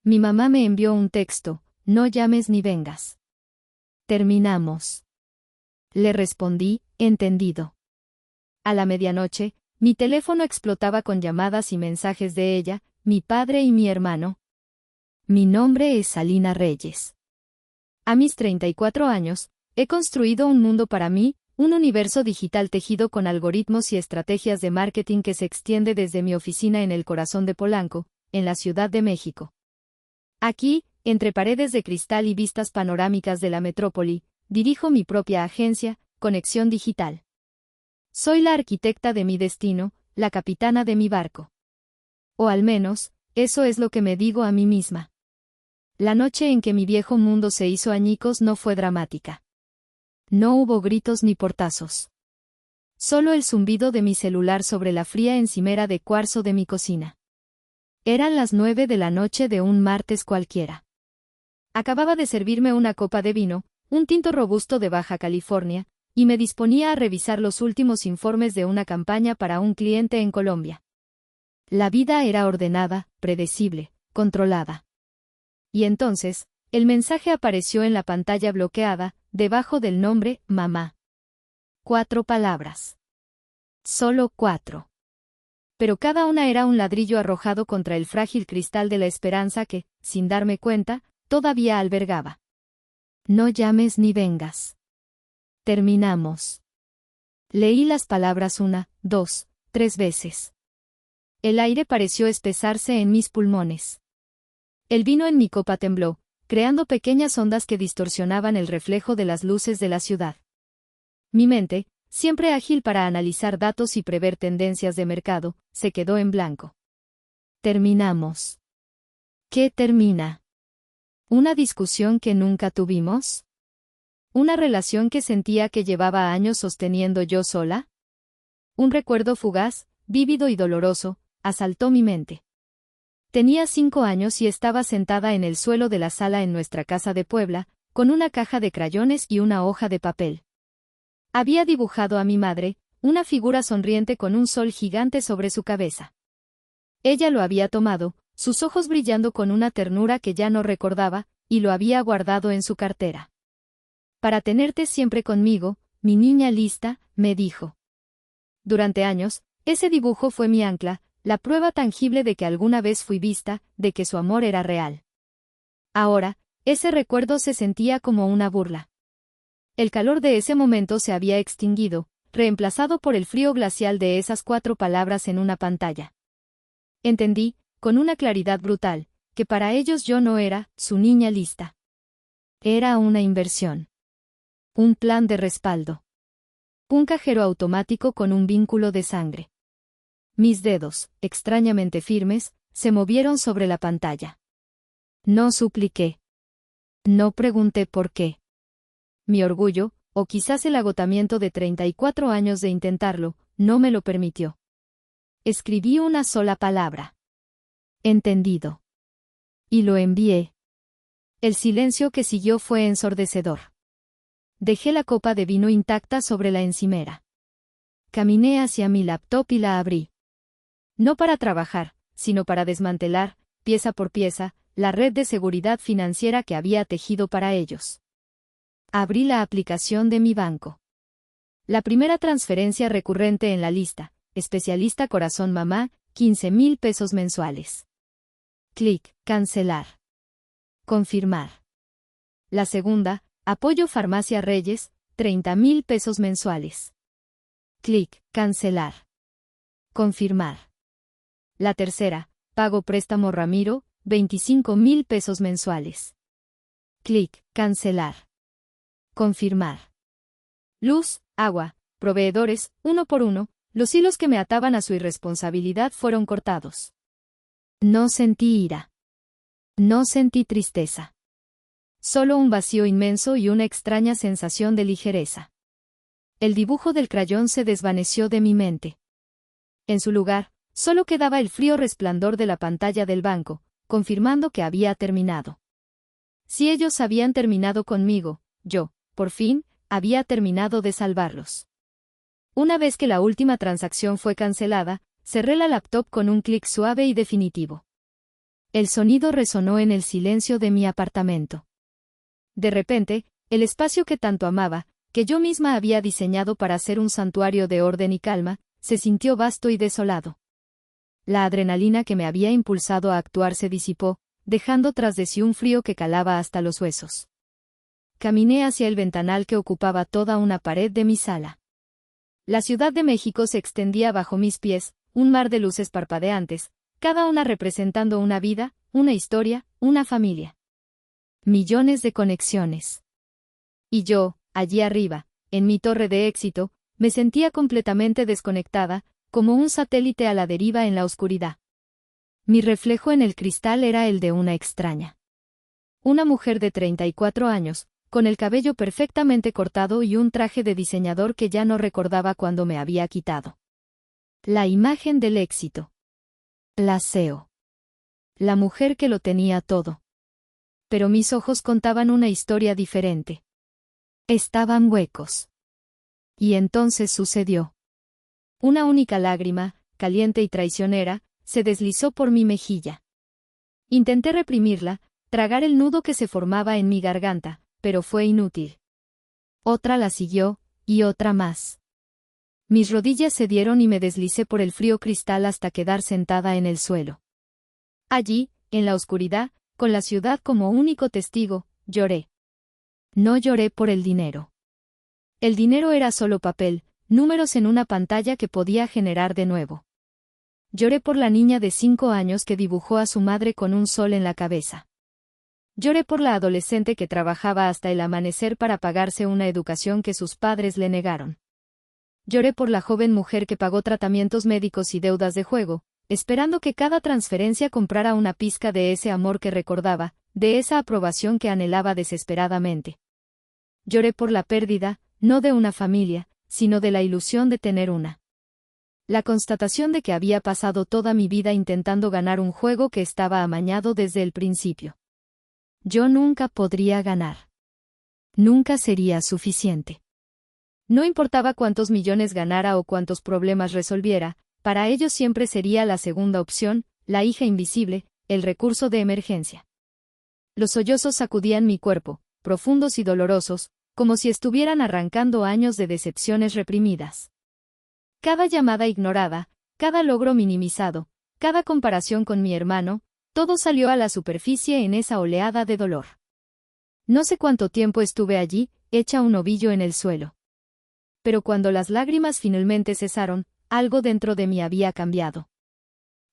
Mi mamá me envió un texto, no llames ni vengas. Terminamos. Le respondí, entendido. A la medianoche, mi teléfono explotaba con llamadas y mensajes de ella, mi padre y mi hermano. Mi nombre es Salina Reyes. A mis 34 años, he construido un mundo para mí, un universo digital tejido con algoritmos y estrategias de marketing que se extiende desde mi oficina en el corazón de Polanco, en la Ciudad de México. Aquí, entre paredes de cristal y vistas panorámicas de la metrópoli, dirijo mi propia agencia, Conexión Digital. Soy la arquitecta de mi destino, la capitana de mi barco. O al menos, eso es lo que me digo a mí misma. La noche en que mi viejo mundo se hizo añicos no fue dramática. No hubo gritos ni portazos. Solo el zumbido de mi celular sobre la fría encimera de cuarzo de mi cocina. Eran las 9 de la noche de un martes cualquiera. Acababa de servirme una copa de vino, un tinto robusto de Baja California, y me disponía a revisar los últimos informes de una campaña para un cliente en Colombia. La vida era ordenada, predecible, controlada. Y entonces, el mensaje apareció en la pantalla bloqueada, debajo del nombre, mamá. 4 palabras. Solo 4. Pero cada una era un ladrillo arrojado contra el frágil cristal de la esperanza que, sin darme cuenta, todavía albergaba. No llames ni vengas. Terminamos. Leí las palabras 1, 2, 3 veces. El aire pareció espesarse en mis pulmones. El vino en mi copa tembló, creando pequeñas ondas que distorsionaban el reflejo de las luces de la ciudad. Mi mente, siempre ágil para analizar datos y prever tendencias de mercado, se quedó en blanco. Terminamos. ¿Qué termina? ¿Una discusión que nunca tuvimos? ¿Una relación que sentía que llevaba años sosteniendo yo sola? Un recuerdo fugaz, vívido y doloroso, asaltó mi mente. Tenía 5 años y estaba sentada en el suelo de la sala en nuestra casa de Puebla, con una caja de crayones y una hoja de papel. Había dibujado a mi madre, una figura sonriente con un sol gigante sobre su cabeza. Ella lo había tomado, sus ojos brillando con una ternura que ya no recordaba, y lo había guardado en su cartera. Para tenerte siempre conmigo, mi niña lista, me dijo. Durante años, ese dibujo fue mi ancla, la prueba tangible de que alguna vez fui vista, de que su amor era real. Ahora, ese recuerdo se sentía como una burla. El calor de ese momento se había extinguido, reemplazado por el frío glacial de esas 4 palabras en una pantalla. Entendí, con una claridad brutal, que para ellos yo no era su niña lista. Era una inversión. Un plan de respaldo. Un cajero automático con un vínculo de sangre. Mis dedos, extrañamente firmes, se movieron sobre la pantalla. No supliqué. No pregunté por qué. Mi orgullo, o quizás el agotamiento de 34 años de intentarlo, no me lo permitió. Escribí una sola palabra. Entendido. Y lo envié. El silencio que siguió fue ensordecedor. Dejé la copa de vino intacta sobre la encimera. Caminé hacia mi laptop y la abrí. No para trabajar, sino para desmantelar, pieza por pieza, la red de seguridad financiera que había tejido para ellos. Abrí la aplicación de mi banco. La primera transferencia recurrente en la lista, especialista corazón mamá, 15,000 pesos mensuales. Clic, cancelar. Confirmar. La segunda, apoyo farmacia Reyes, 30,000 pesos mensuales. Clic, cancelar. Confirmar. La tercera, pago préstamo Ramiro, 25,000 pesos mensuales. Clic, cancelar. Confirmar. Luz, agua, proveedores, 1 por 1, los hilos que me ataban a su irresponsabilidad fueron cortados. No sentí ira. No sentí tristeza. Solo un vacío inmenso y una extraña sensación de ligereza. El dibujo del crayón se desvaneció de mi mente. En su lugar, solo quedaba el frío resplandor de la pantalla del banco, confirmando que había terminado. Si ellos habían terminado conmigo, yo, por fin, había terminado de salvarlos. Una vez que la última transacción fue cancelada, cerré la laptop con un clic suave y definitivo. El sonido resonó en el silencio de mi apartamento. De repente, el espacio que tanto amaba, que yo misma había diseñado para ser un santuario de orden y calma, se sintió vasto y desolado. La adrenalina que me había impulsado a actuar se disipó, dejando tras de sí un frío que calaba hasta los huesos. Caminé hacia el ventanal que ocupaba toda una pared de mi sala. La Ciudad de México se extendía bajo mis pies, un mar de luces parpadeantes, cada una representando una vida, una historia, una familia. Millones de conexiones. Y yo, allí arriba, en mi torre de éxito, me sentía completamente desconectada, como un satélite a la deriva en la oscuridad. Mi reflejo en el cristal era el de una extraña. Una mujer de 34 años, con el cabello perfectamente cortado y un traje de diseñador que ya no recordaba cuando me había quitado. La imagen del éxito. La CEO. La mujer que lo tenía todo. Pero mis ojos contaban una historia diferente. Estaban huecos. Y entonces sucedió. Una única lágrima, caliente y traicionera, se deslizó por mi mejilla. Intenté reprimirla, tragar el nudo que se formaba en mi garganta, pero fue inútil. Otra la siguió, y otra más. Mis rodillas cedieron y me deslicé por el frío cristal hasta quedar sentada en el suelo. Allí, en la oscuridad, con la ciudad como único testigo, lloré. No lloré por el dinero. El dinero era solo papel, números en una pantalla que podía generar de nuevo. Lloré por la niña de 5 años que dibujó a su madre con un sol en la cabeza. Lloré por la adolescente que trabajaba hasta el amanecer para pagarse una educación que sus padres le negaron. Lloré por la joven mujer que pagó tratamientos médicos y deudas de juego, esperando que cada transferencia comprara una pizca de ese amor que recordaba, de esa aprobación que anhelaba desesperadamente. Lloré por la pérdida, no de una familia, sino de la ilusión de tener una. La constatación de que había pasado toda mi vida intentando ganar un juego que estaba amañado desde el principio. Yo nunca podría ganar. Nunca sería suficiente. No importaba cuántos millones ganara o cuántos problemas resolviera, para ellos siempre sería la segunda opción, la hija invisible, el recurso de emergencia. Los sollozos sacudían mi cuerpo, profundos y dolorosos, como si estuvieran arrancando años de decepciones reprimidas. Cada llamada ignorada, cada logro minimizado, cada comparación con mi hermano, todo salió a la superficie en esa oleada de dolor. No sé cuánto tiempo estuve allí, hecha un ovillo en el suelo. Pero cuando las lágrimas finalmente cesaron, algo dentro de mí había cambiado.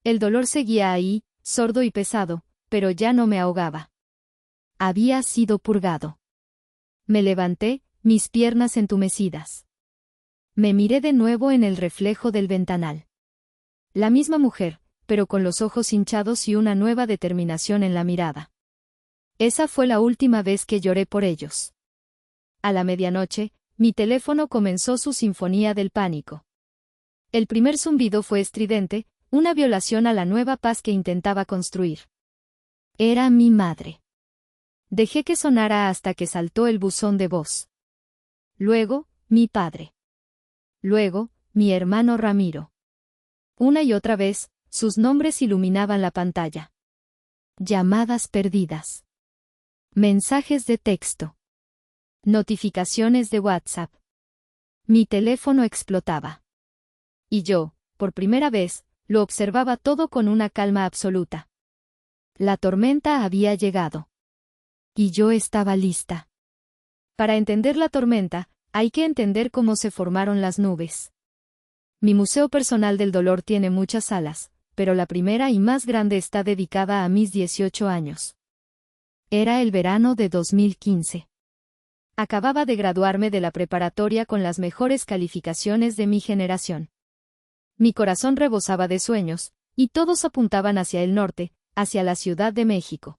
El dolor seguía ahí, sordo y pesado, pero ya no me ahogaba. Había sido purgado. Me levanté, mis piernas entumecidas. Me miré de nuevo en el reflejo del ventanal. La misma mujer, pero con los ojos hinchados y una nueva determinación en la mirada. Esa fue la última vez que lloré por ellos. A la medianoche, mi teléfono comenzó su sinfonía del pánico. El primer zumbido fue estridente, una violación a la nueva paz que intentaba construir. Era mi madre. Dejé que sonara hasta que saltó el buzón de voz. Luego, mi padre. Luego, mi hermano Ramiro. Una y otra vez, sus nombres iluminaban la pantalla. Llamadas perdidas. Mensajes de texto. Notificaciones de WhatsApp. Mi teléfono explotaba. Y yo, por primera vez, lo observaba todo con una calma absoluta. La tormenta había llegado. Y yo estaba lista. Para entender la tormenta, hay que entender cómo se formaron las nubes. Mi museo personal del dolor tiene muchas salas, pero la primera y más grande está dedicada a mis 18 años. Era el verano de 2015. Acababa de graduarme de la preparatoria con las mejores calificaciones de mi generación. Mi corazón rebosaba de sueños, y todos apuntaban hacia el norte, hacia la Ciudad de México.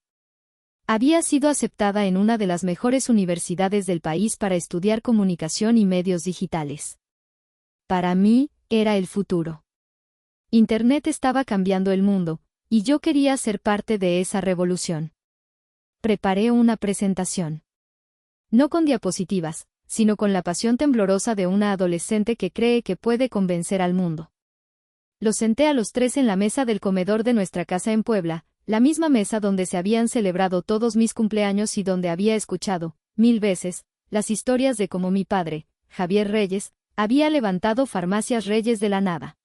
Había sido aceptada en una de las mejores universidades del país para estudiar comunicación y medios digitales. Para mí, era el futuro. Internet estaba cambiando el mundo, y yo quería ser parte de esa revolución. Preparé una presentación. No con diapositivas, sino con la pasión temblorosa de una adolescente que cree que puede convencer al mundo. Los senté a los tres en la mesa del comedor de nuestra casa en Puebla, la misma mesa donde se habían celebrado todos mis cumpleaños y donde había escuchado, 1000 veces, las historias de cómo mi padre, Javier Reyes, había levantado Farmacias Reyes de la nada.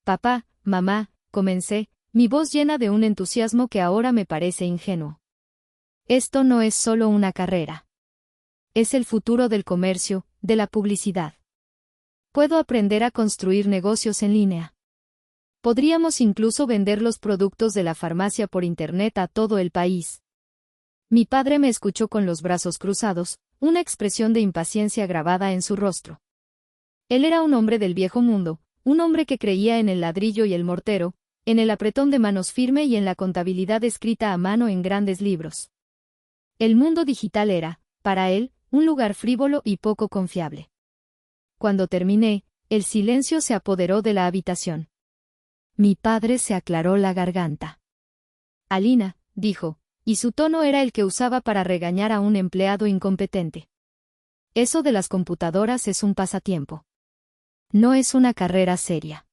Papá, mamá, comencé, mi voz llena de un entusiasmo que ahora me parece ingenuo. Esto no es solo una carrera. Es el futuro del comercio, de la publicidad. Puedo aprender a construir negocios en línea. Podríamos incluso vender los productos de la farmacia por internet a todo el país. Mi padre me escuchó con los brazos cruzados, una expresión de impaciencia grabada en su rostro. Él era un hombre del viejo mundo, un hombre que creía en el ladrillo y el mortero, en el apretón de manos firme y en la contabilidad escrita a mano en grandes libros. El mundo digital era, para él, un lugar frívolo y poco confiable. Cuando terminé, el silencio se apoderó de la habitación. Mi padre se aclaró la garganta. Alina, dijo, y su tono era el que usaba para regañar a un empleado incompetente. Eso de las computadoras es un pasatiempo. No es una carrera seria.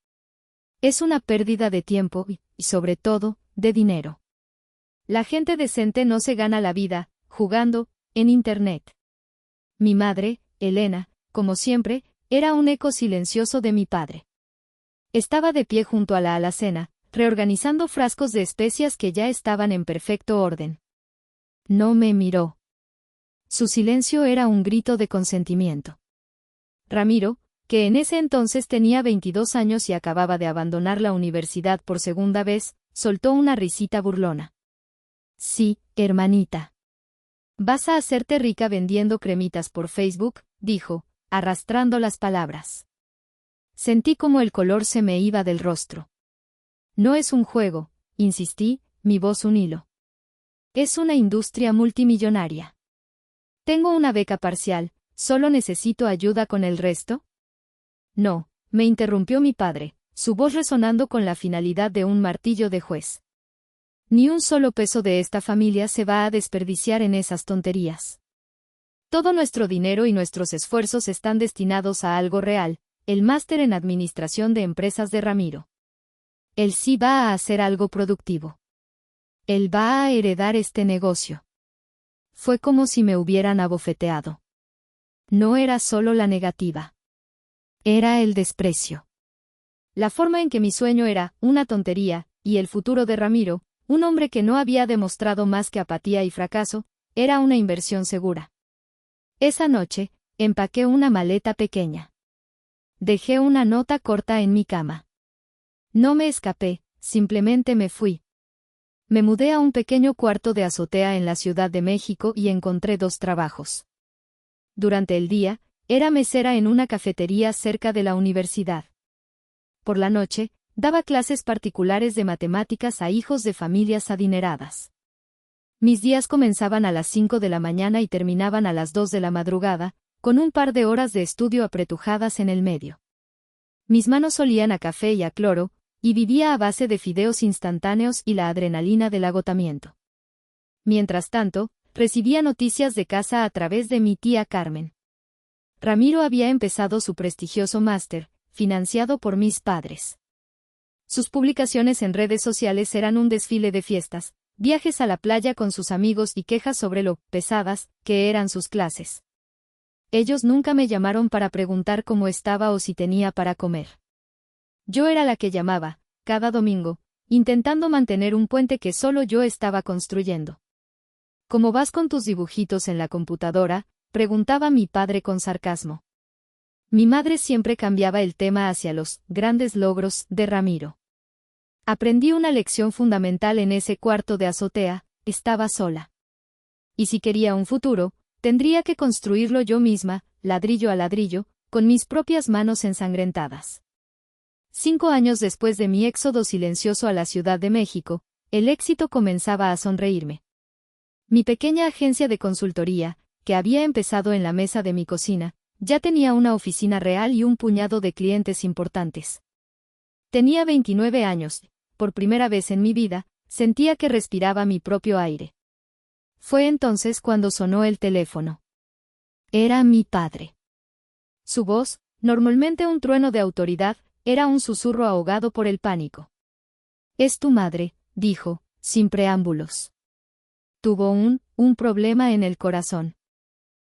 Es una pérdida de tiempo y, sobre todo, de dinero. La gente decente no se gana la vida, jugando, en Internet. Mi madre, Elena, como siempre, era un eco silencioso de mi padre. Estaba de pie junto a la alacena, reorganizando frascos de especias que ya estaban en perfecto orden. No me miró. Su silencio era un grito de consentimiento. Ramiro, que en ese entonces tenía 22 años y acababa de abandonar la universidad por segunda vez, soltó una risita burlona. Sí, hermanita. Vas a hacerte rica vendiendo cremitas por Facebook, dijo, arrastrando las palabras. Sentí como el color se me iba del rostro. No es un juego, insistí, mi voz un hilo. Es una industria multimillonaria. Tengo una beca parcial, ¿solo necesito ayuda con el resto? No, me interrumpió mi padre, su voz resonando con la finalidad de un martillo de juez. Ni un solo peso de esta familia se va a desperdiciar en esas tonterías. Todo nuestro dinero y nuestros esfuerzos están destinados a algo real, el máster en administración de empresas de Ramiro. Él sí va a hacer algo productivo. Él va a heredar este negocio. Fue como si me hubieran abofeteado. No era solo la negativa. Era el desprecio. La forma en que mi sueño era una tontería, y el futuro de Ramiro, un hombre que no había demostrado más que apatía y fracaso, era una inversión segura. Esa noche, empaqué una maleta pequeña. Dejé una nota corta en mi cama. No me escapé, simplemente me fui. Me mudé a un pequeño cuarto de azotea en la Ciudad de México y encontré 2 trabajos. Durante el día, era mesera en una cafetería cerca de la universidad. Por la noche, daba clases particulares de matemáticas a hijos de familias adineradas. Mis días comenzaban a las 5 de la mañana y terminaban a las 2 de la madrugada, con un par de horas de estudio apretujadas en el medio. Mis manos olían a café y a cloro, y vivía a base de fideos instantáneos y la adrenalina del agotamiento. Mientras tanto, recibía noticias de casa a través de mi tía Carmen. Ramiro había empezado su prestigioso máster, financiado por mis padres. Sus publicaciones en redes sociales eran un desfile de fiestas, viajes a la playa con sus amigos y quejas sobre lo pesadas que eran sus clases. Ellos nunca me llamaron para preguntar cómo estaba o si tenía para comer. Yo era la que llamaba, cada domingo, intentando mantener un puente que solo yo estaba construyendo. ¿Cómo vas con tus dibujitos en la computadora?, preguntaba mi padre con sarcasmo. Mi madre siempre cambiaba el tema hacia los grandes logros de Ramiro. Aprendí una lección fundamental en ese cuarto de azotea, estaba sola. Y si quería un futuro, tendría que construirlo yo misma, ladrillo a ladrillo, con mis propias manos ensangrentadas. 5 años después de mi éxodo silencioso a la Ciudad de México, el éxito comenzaba a sonreírme. Mi pequeña agencia de consultoría, que había empezado en la mesa de mi cocina, ya tenía una oficina real y un puñado de clientes importantes. Tenía 29 años, por primera vez en mi vida, sentía que respiraba mi propio aire. Fue entonces cuando sonó el teléfono. Era mi padre. Su voz, normalmente un trueno de autoridad, era un susurro ahogado por el pánico. «Es tu madre», dijo, sin preámbulos. Tuvo un problema en el corazón.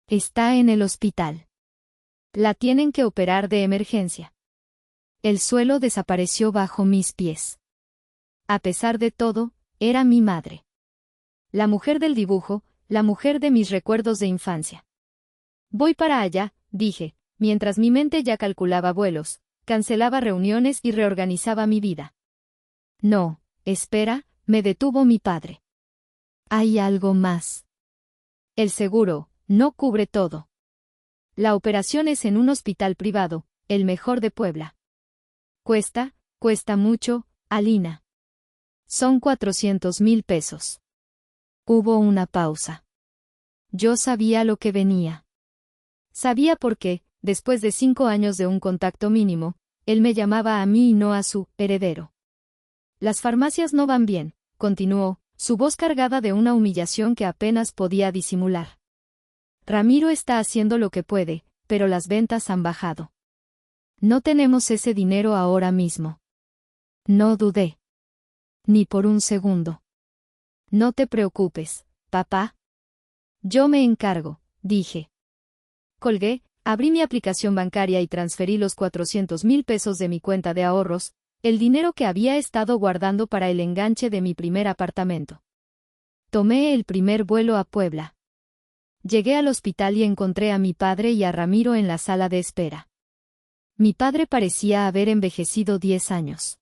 Está en el hospital. La tienen que operar de emergencia. El suelo desapareció bajo mis pies. A pesar de todo, era mi madre. La mujer del dibujo, la mujer de mis recuerdos de infancia. Voy para allá, dije, mientras mi mente ya calculaba vuelos, cancelaba reuniones y reorganizaba mi vida. No, espera, me detuvo mi padre. Hay algo más. El seguro no cubre todo. La operación es en un hospital privado, el mejor de Puebla. Cuesta mucho, Alina. Son 400,000 pesos. Hubo una pausa. Yo sabía lo que venía. Sabía por qué, después de 5 años de un contacto mínimo, él me llamaba a mí y no a su heredero. Las farmacias no van bien, continuó, su voz cargada de una humillación que apenas podía disimular. Ramiro está haciendo lo que puede, pero las ventas han bajado. No tenemos ese dinero ahora mismo. No dudé. Ni por un segundo. No te preocupes, papá. Yo me encargo, dije. Colgué, abrí mi aplicación bancaria y transferí los 400,000 pesos de mi cuenta de ahorros, el dinero que había estado guardando para el enganche de mi primer apartamento. Tomé el primer vuelo a Puebla. Llegué al hospital y encontré a mi padre y a Ramiro en la sala de espera. Mi padre parecía haber envejecido 10 años.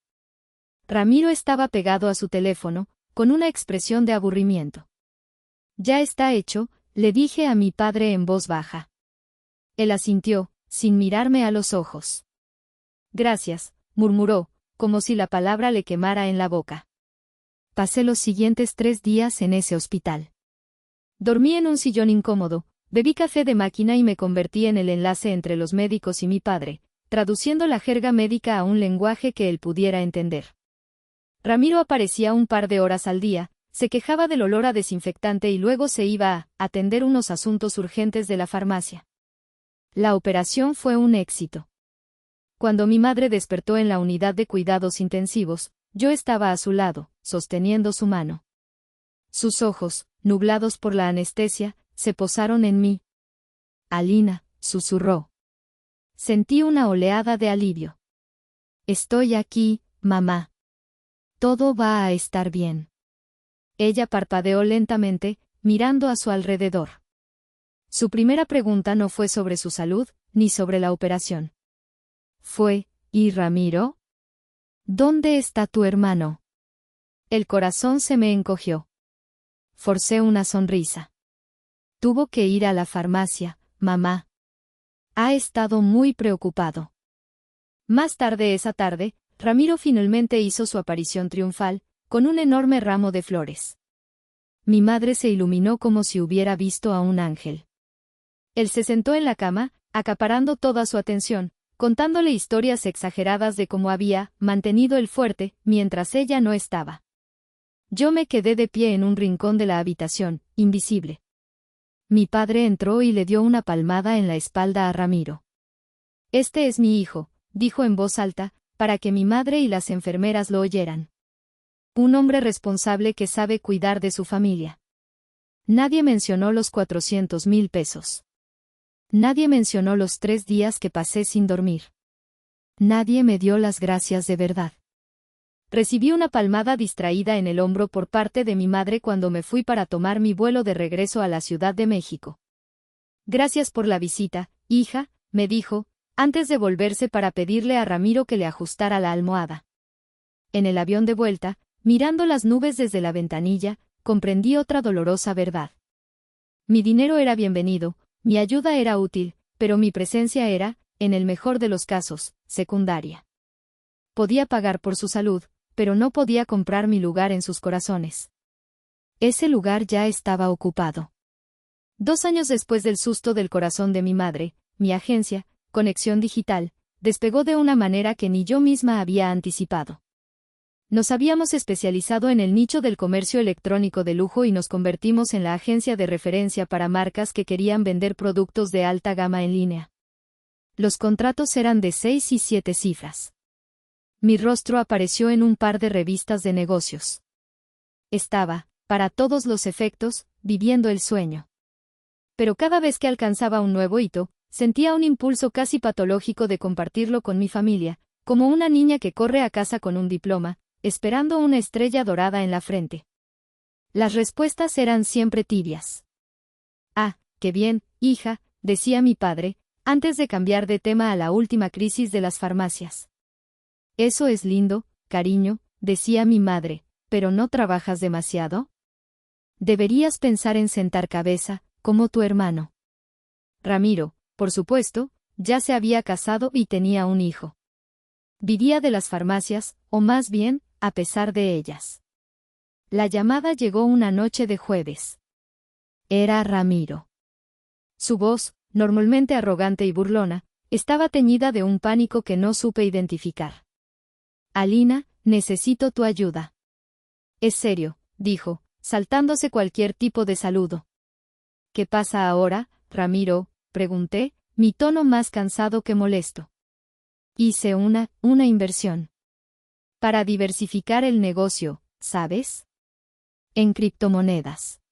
Ramiro estaba pegado a su teléfono, con una expresión de aburrimiento. Ya está hecho, le dije a mi padre en voz baja. Él asintió, sin mirarme a los ojos. Gracias, murmuró, como si la palabra le quemara en la boca. Pasé los siguientes 3 días en ese hospital. Dormí en un sillón incómodo, bebí café de máquina y me convertí en el enlace entre los médicos y mi padre, traduciendo la jerga médica a un lenguaje que él pudiera entender. Ramiro aparecía un par de horas al día, se quejaba del olor a desinfectante y luego se iba a atender unos asuntos urgentes de la farmacia. La operación fue un éxito. Cuando mi madre despertó en la unidad de cuidados intensivos, yo estaba a su lado, sosteniendo su mano. Sus ojos, nublados por la anestesia, se posaron en mí. Alina, susurró. Sentí una oleada de alivio. Estoy aquí, mamá. Todo va a estar bien. Ella parpadeó lentamente, mirando a su alrededor. Su primera pregunta no fue sobre su salud, ni sobre la operación. Fue, ¿y Ramiro? ¿Dónde está tu hermano? El corazón se me encogió. Forcé una sonrisa. Tuvo que ir a la farmacia, mamá. Ha estado muy preocupado. Más tarde esa tarde, Ramiro finalmente hizo su aparición triunfal, con un enorme ramo de flores. Mi madre se iluminó como si hubiera visto a un ángel. Él se sentó en la cama, acaparando toda su atención, contándole historias exageradas de cómo había mantenido el fuerte mientras ella no estaba. Yo me quedé de pie en un rincón de la habitación, invisible. Mi padre entró y le dio una palmada en la espalda a Ramiro. Este es mi hijo, dijo en voz alta, para que mi madre y las enfermeras lo oyeran. Un hombre responsable que sabe cuidar de su familia. Nadie mencionó los 400,000 pesos. Nadie mencionó los 3 días que pasé sin dormir. Nadie me dio las gracias de verdad. Recibí una palmada distraída en el hombro por parte de mi madre cuando me fui para tomar mi vuelo de regreso a la Ciudad de México. Gracias por la visita, hija, me dijo, antes de volverse para pedirle a Ramiro que le ajustara la almohada. En el avión de vuelta, mirando las nubes desde la ventanilla, comprendí otra dolorosa verdad. Mi dinero era bienvenido, mi ayuda era útil, pero mi presencia era, en el mejor de los casos, secundaria. Podía pagar por su salud, pero no podía comprar mi lugar en sus corazones. Ese lugar ya estaba ocupado. 2 años después del susto del corazón de mi madre, mi agencia, Conexión Digital, despegó de una manera que ni yo misma había anticipado. Nos habíamos especializado en el nicho del comercio electrónico de lujo y nos convertimos en la agencia de referencia para marcas que querían vender productos de alta gama en línea. Los contratos eran de 6 y 7 cifras. Mi rostro apareció en un par de revistas de negocios. estaba, para todos los efectos, viviendo el sueño. Pero cada vez que alcanzaba un nuevo hito, sentía un impulso casi patológico de compartirlo con mi familia, como una niña que corre a casa con un diploma, esperando una estrella dorada en la frente. Las respuestas eran siempre tibias. Ah, qué bien, hija, decía mi padre, antes de cambiar de tema a la última crisis de las farmacias. Eso es lindo, cariño, decía mi madre, pero ¿no trabajas demasiado? Deberías pensar en sentar cabeza, como tu hermano. Ramiro, por supuesto, ya se había casado y tenía un hijo. Vivía de las farmacias, o más bien, a pesar de ellas. La llamada llegó una noche de jueves. Era Ramiro. Su voz, normalmente arrogante y burlona, estaba teñida de un pánico que no supe identificar. Alina, necesito tu ayuda. Es serio, dijo, saltándose cualquier tipo de saludo. ¿Qué pasa ahora, Ramiro?, pregunté, mi tono más cansado que molesto. Hice una inversión. Para diversificar el negocio, ¿sabes? En criptomonedas.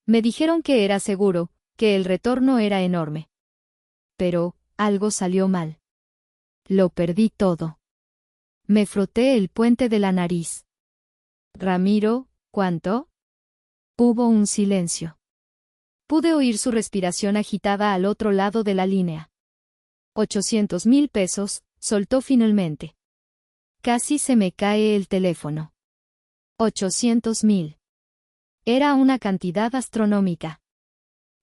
Me dijeron que era seguro, que el retorno era enorme. Pero, algo salió mal. Lo perdí todo. Me froté el puente de la nariz. Ramiro, ¿cuánto? Hubo un silencio. Pude oír su respiración agitada al otro lado de la línea. 800,000 pesos, soltó finalmente. Casi se me cae el teléfono. 800,000. Era una cantidad astronómica.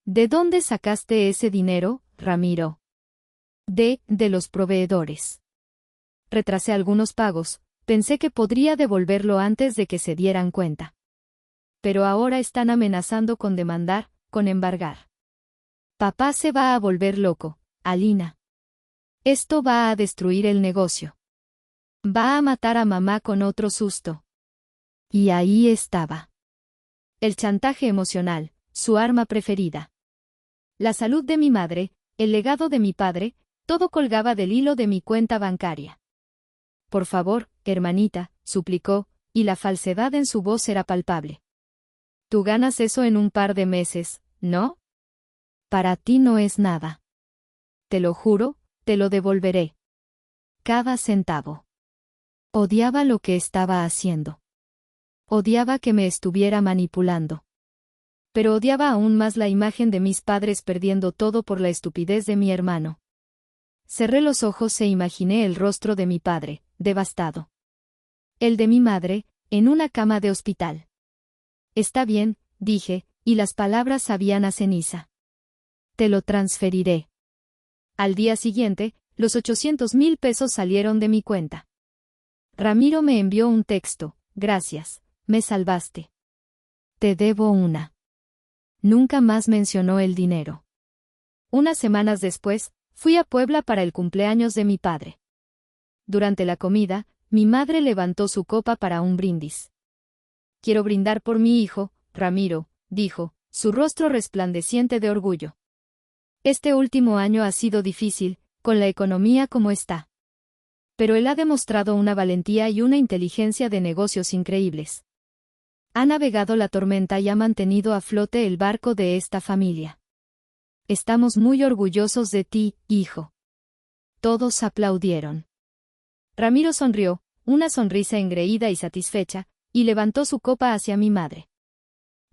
¿De dónde sacaste ese dinero, Ramiro? De los proveedores. Retrasé algunos pagos, pensé que podría devolverlo antes de que se dieran cuenta. Pero ahora están amenazando con demandar, con embargar. Papá se va a volver loco, Alina. Esto va a destruir el negocio. Va a matar a mamá con otro susto. Y ahí estaba. El chantaje emocional, su arma preferida. La salud de mi madre, el legado de mi padre, todo colgaba del hilo de mi cuenta bancaria. Por favor, hermanita, suplicó, y la falsedad en su voz era palpable. Tú ganas eso en un par de meses, ¿no? Para ti no es nada. Te lo juro, te lo devolveré. Cada centavo. Odiaba lo que estaba haciendo. Odiaba que me estuviera manipulando. Pero odiaba aún más la imagen de mis padres perdiendo todo por la estupidez de mi hermano. Cerré los ojos e imaginé el rostro de mi padre, devastado. El de mi madre, en una cama de hospital. Está bien, dije, y las palabras sabían a ceniza. Te lo transferiré. Al día siguiente, los 800,000 pesos salieron de mi cuenta. Ramiro me envió un texto, gracias, me salvaste. Te debo una. Nunca más mencionó el dinero. Unas semanas después, fui a Puebla para el cumpleaños de mi padre. Durante la comida, mi madre levantó su copa para un brindis. Quiero brindar por mi hijo, Ramiro, dijo, su rostro resplandeciente de orgullo. Este último año ha sido difícil, con la economía como está. Pero él ha demostrado una valentía y una inteligencia de negocios increíbles. Ha navegado la tormenta y ha mantenido a flote el barco de esta familia. Estamos muy orgullosos de ti, hijo. Todos aplaudieron. Ramiro sonrió, una sonrisa engreída y satisfecha, y levantó su copa hacia mi madre.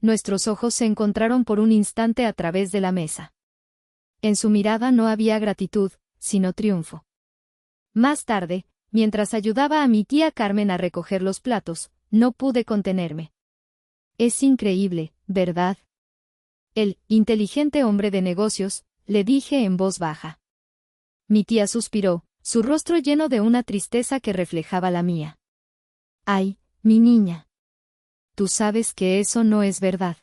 Nuestros ojos se encontraron por un instante a través de la mesa. En su mirada no había gratitud, sino triunfo. Más tarde, mientras ayudaba a mi tía Carmen a recoger los platos, no pude contenerme. Es increíble, ¿verdad? El inteligente hombre de negocios, le dije en voz baja. Mi tía suspiró, su rostro lleno de una tristeza que reflejaba la mía. Ay, mi niña. Tú sabes que eso no es verdad.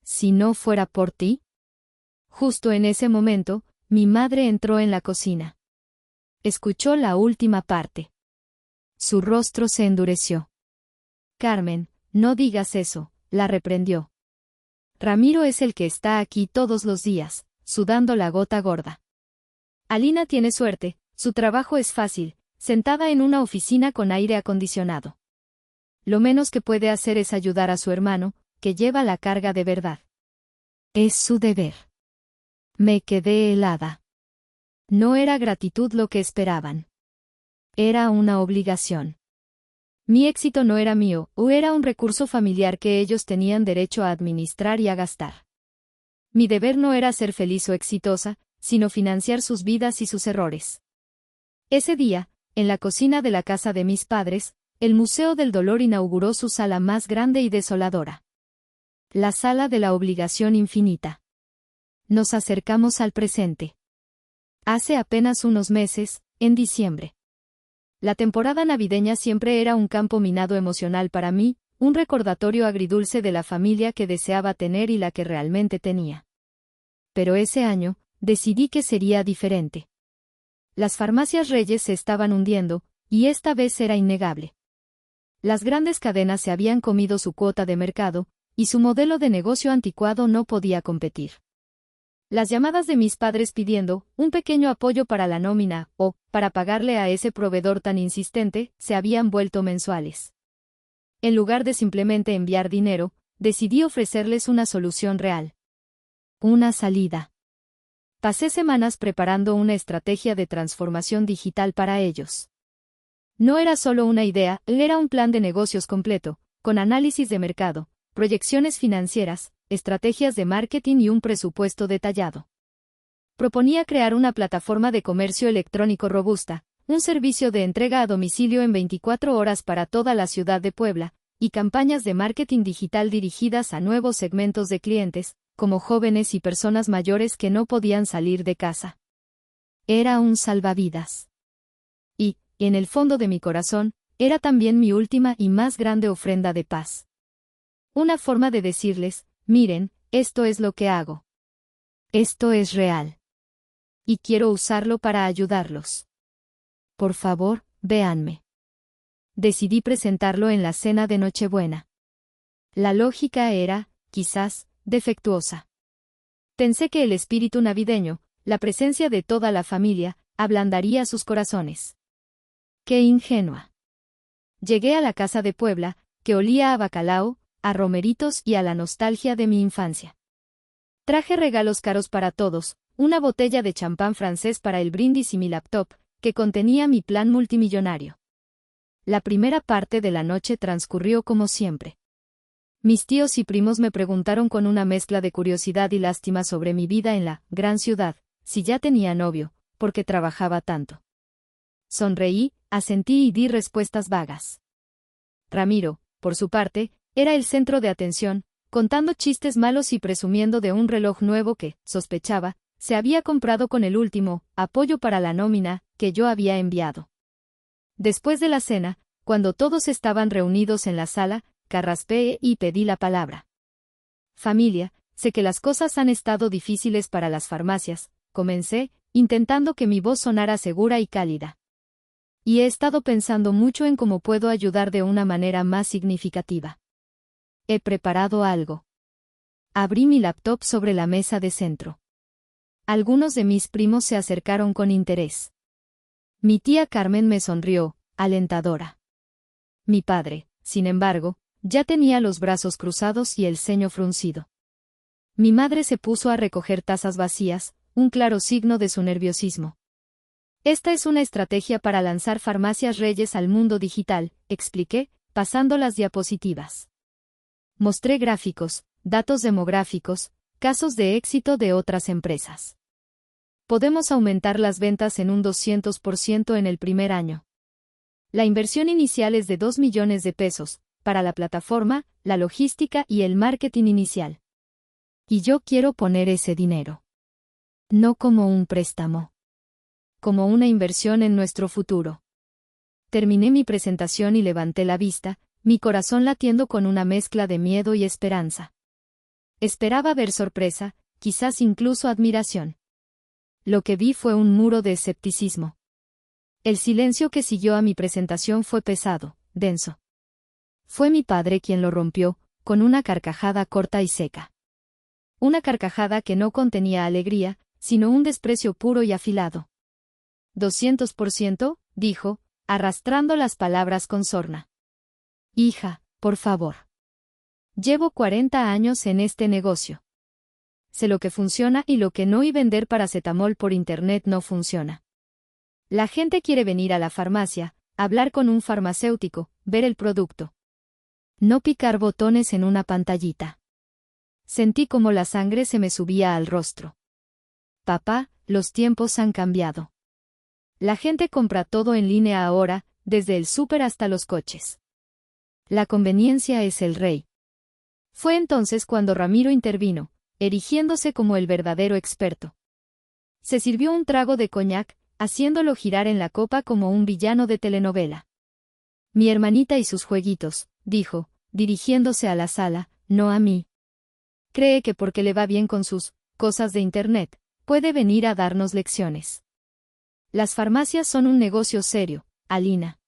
Si no fuera por ti. Justo en ese momento, mi madre entró en la cocina. Escuchó la última parte. Su rostro se endureció. Carmen, no digas eso, la reprendió. Ramiro es el que está aquí todos los días, sudando la gota gorda. Alina tiene suerte, su trabajo es fácil, sentada en una oficina con aire acondicionado. lo menos que puede hacer es ayudar a su hermano, que lleva la carga de verdad. Es su deber. Me quedé helada. No era gratitud lo que esperaban. Era una obligación. Mi éxito no era mío, o era un recurso familiar que ellos tenían derecho a administrar y a gastar. Mi deber no era ser feliz o exitosa, sino financiar sus vidas y sus errores. Ese día, en la cocina de la casa de mis padres, el Museo del Dolor inauguró su sala más grande y desoladora. La sala de la obligación infinita. Nos acercamos al presente. Hace apenas unos meses, en diciembre. La temporada navideña siempre era un campo minado emocional para mí, un recordatorio agridulce de la familia que deseaba tener y la que realmente tenía. Pero ese año, decidí que sería diferente. Las farmacias Reyes se estaban hundiendo, y esta vez era innegable. Las grandes cadenas se habían comido su cuota de mercado, y su modelo de negocio anticuado no podía competir. Las llamadas de mis padres pidiendo un pequeño apoyo para la nómina o para pagarle a ese proveedor tan insistente se habían vuelto mensuales. En lugar de simplemente enviar dinero, decidí ofrecerles una solución real. Una salida. Pasé semanas preparando una estrategia de transformación digital para ellos. No era solo una idea, era un plan de negocios completo, con análisis de mercado, proyecciones financieras, estrategias de marketing y un presupuesto detallado. Proponía crear una plataforma de comercio electrónico robusta, un servicio de entrega a domicilio en 24 horas para toda la ciudad de Puebla, y campañas de marketing digital dirigidas a nuevos segmentos de clientes, como jóvenes y personas mayores que no podían salir de casa. Era un salvavidas. Y, en el fondo de mi corazón, era también mi última y más grande ofrenda de paz. Una forma de decirles, miren, esto es lo que hago. Esto es real. Y quiero usarlo para ayudarlos. Por favor, véanme. Decidí presentarlo en la cena de Nochebuena. La lógica era, quizás, defectuosa. Pensé que el espíritu navideño, la presencia de toda la familia, ablandaría sus corazones. ¡Qué ingenua! Llegué a la casa de Puebla, que olía a bacalao, a romeritos y a la nostalgia de mi infancia. Traje regalos caros para todos, una botella de champán francés para el brindis y mi laptop, que contenía mi plan multimillonario. La primera parte de la noche transcurrió como siempre. Mis tíos y primos me preguntaron con una mezcla de curiosidad y lástima sobre mi vida en la gran ciudad, si ya tenía novio, porque trabajaba tanto. Sonreí, asentí y di respuestas vagas. Ramiro, por su parte, era el centro de atención, contando chistes malos y presumiendo de un reloj nuevo que, sospechaba, se había comprado con el último apoyo para la nómina que yo había enviado. Después de la cena, cuando todos estaban reunidos en la sala, carraspeé y pedí la palabra. Familia, sé que las cosas han estado difíciles para las farmacias, comencé, intentando que mi voz sonara segura y cálida. Y he estado pensando mucho en cómo puedo ayudar de una manera más significativa. He preparado algo. Abrí mi laptop sobre la mesa de centro. Algunos de mis primos se acercaron con interés. Mi tía Carmen me sonrió, alentadora. Mi padre, sin embargo, ya tenía los brazos cruzados y el ceño fruncido. Mi madre se puso a recoger tazas vacías, un claro signo de su nerviosismo. Esta es una estrategia para lanzar Farmacias Reyes al mundo digital, expliqué, pasando las diapositivas. Mostré gráficos, datos demográficos, casos de éxito de otras empresas. Podemos aumentar las ventas en un 200% en el primer año. La inversión inicial es de 2 millones de pesos, para la plataforma, la logística y el marketing inicial. Y yo quiero poner ese dinero. No como un préstamo. Como una inversión en nuestro futuro. Terminé mi presentación y levanté la vista, mi corazón latiendo con una mezcla de miedo y esperanza. Esperaba ver sorpresa, quizás incluso admiración. Lo que vi fue un muro de escepticismo. El silencio que siguió a mi presentación fue pesado, denso. Fue mi padre quien lo rompió, con una carcajada corta y seca. Una carcajada que no contenía alegría, sino un desprecio puro y afilado. 200%, dijo, arrastrando las palabras con sorna. Hija, por favor. Llevo 40 años en este negocio. Sé lo que funciona y lo que no, y vender paracetamol por internet no funciona. La gente quiere venir a la farmacia, hablar con un farmacéutico, ver el producto. No picar botones en una pantallita. Sentí como la sangre se me subía al rostro. Papá, los tiempos han cambiado. La gente compra todo en línea ahora, desde el súper hasta los coches. La conveniencia es el rey. Fue entonces cuando Ramiro intervino, erigiéndose como el verdadero experto. Se sirvió un trago de coñac, haciéndolo girar en la copa como un villano de telenovela. Mi hermanita y sus jueguitos, dijo, dirigiéndose a la sala, no a mí. Cree que porque le va bien con sus cosas de internet, puede venir a darnos lecciones. Las farmacias son un negocio serio, Alina.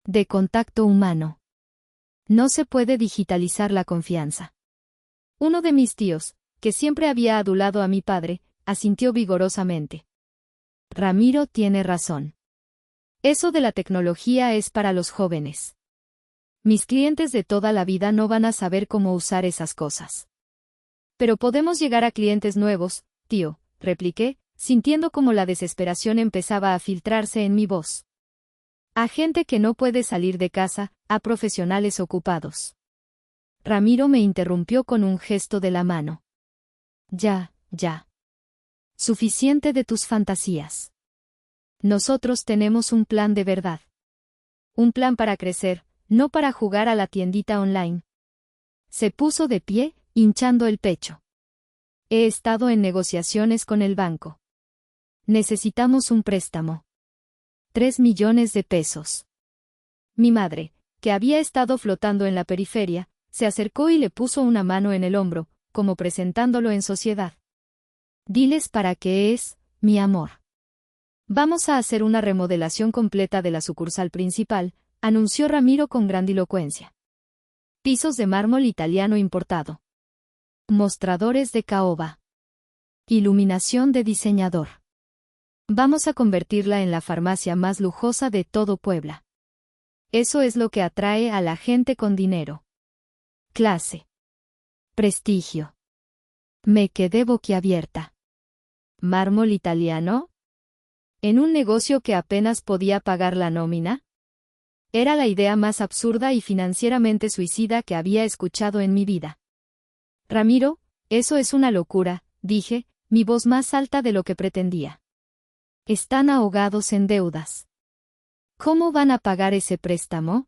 De contacto humano. No se puede digitalizar la confianza. Uno de mis tíos, que siempre había adulado a mi padre, asintió vigorosamente. Ramiro tiene razón. Eso de la tecnología es para los jóvenes. Mis clientes de toda la vida no van a saber cómo usar esas cosas. Pero podemos llegar a clientes nuevos, tío, repliqué, sintiendo como la desesperación empezaba a filtrarse en mi voz. A gente que no puede salir de casa, a profesionales ocupados. Ramiro me interrumpió con un gesto de la mano. Ya. Suficiente de tus fantasías. Nosotros tenemos un plan de verdad. Un plan para crecer, no para jugar a la tiendita online. Se puso de pie, hinchando el pecho. He estado en negociaciones con el banco. Necesitamos un préstamo. 3 millones de pesos. Mi madre, que había estado flotando en la periferia, se acercó y le puso una mano en el hombro, como presentándolo en sociedad. Diles para qué es, mi amor. Vamos a hacer una remodelación completa de la sucursal principal, anunció Ramiro con grandilocuencia. Pisos de mármol italiano importado. Mostradores de caoba. Iluminación de diseñador. Vamos a convertirla en la farmacia más lujosa de todo Puebla. Eso es lo que atrae a la gente con dinero. Clase. Prestigio. Me quedé boquiabierta. ¿Mármol italiano? ¿En un negocio que apenas podía pagar la nómina? Era la idea más absurda y financieramente suicida que había escuchado en mi vida. Ramiro, eso es una locura, dije, mi voz más alta de lo que pretendía. Están ahogados en deudas. ¿Cómo van a pagar ese préstamo?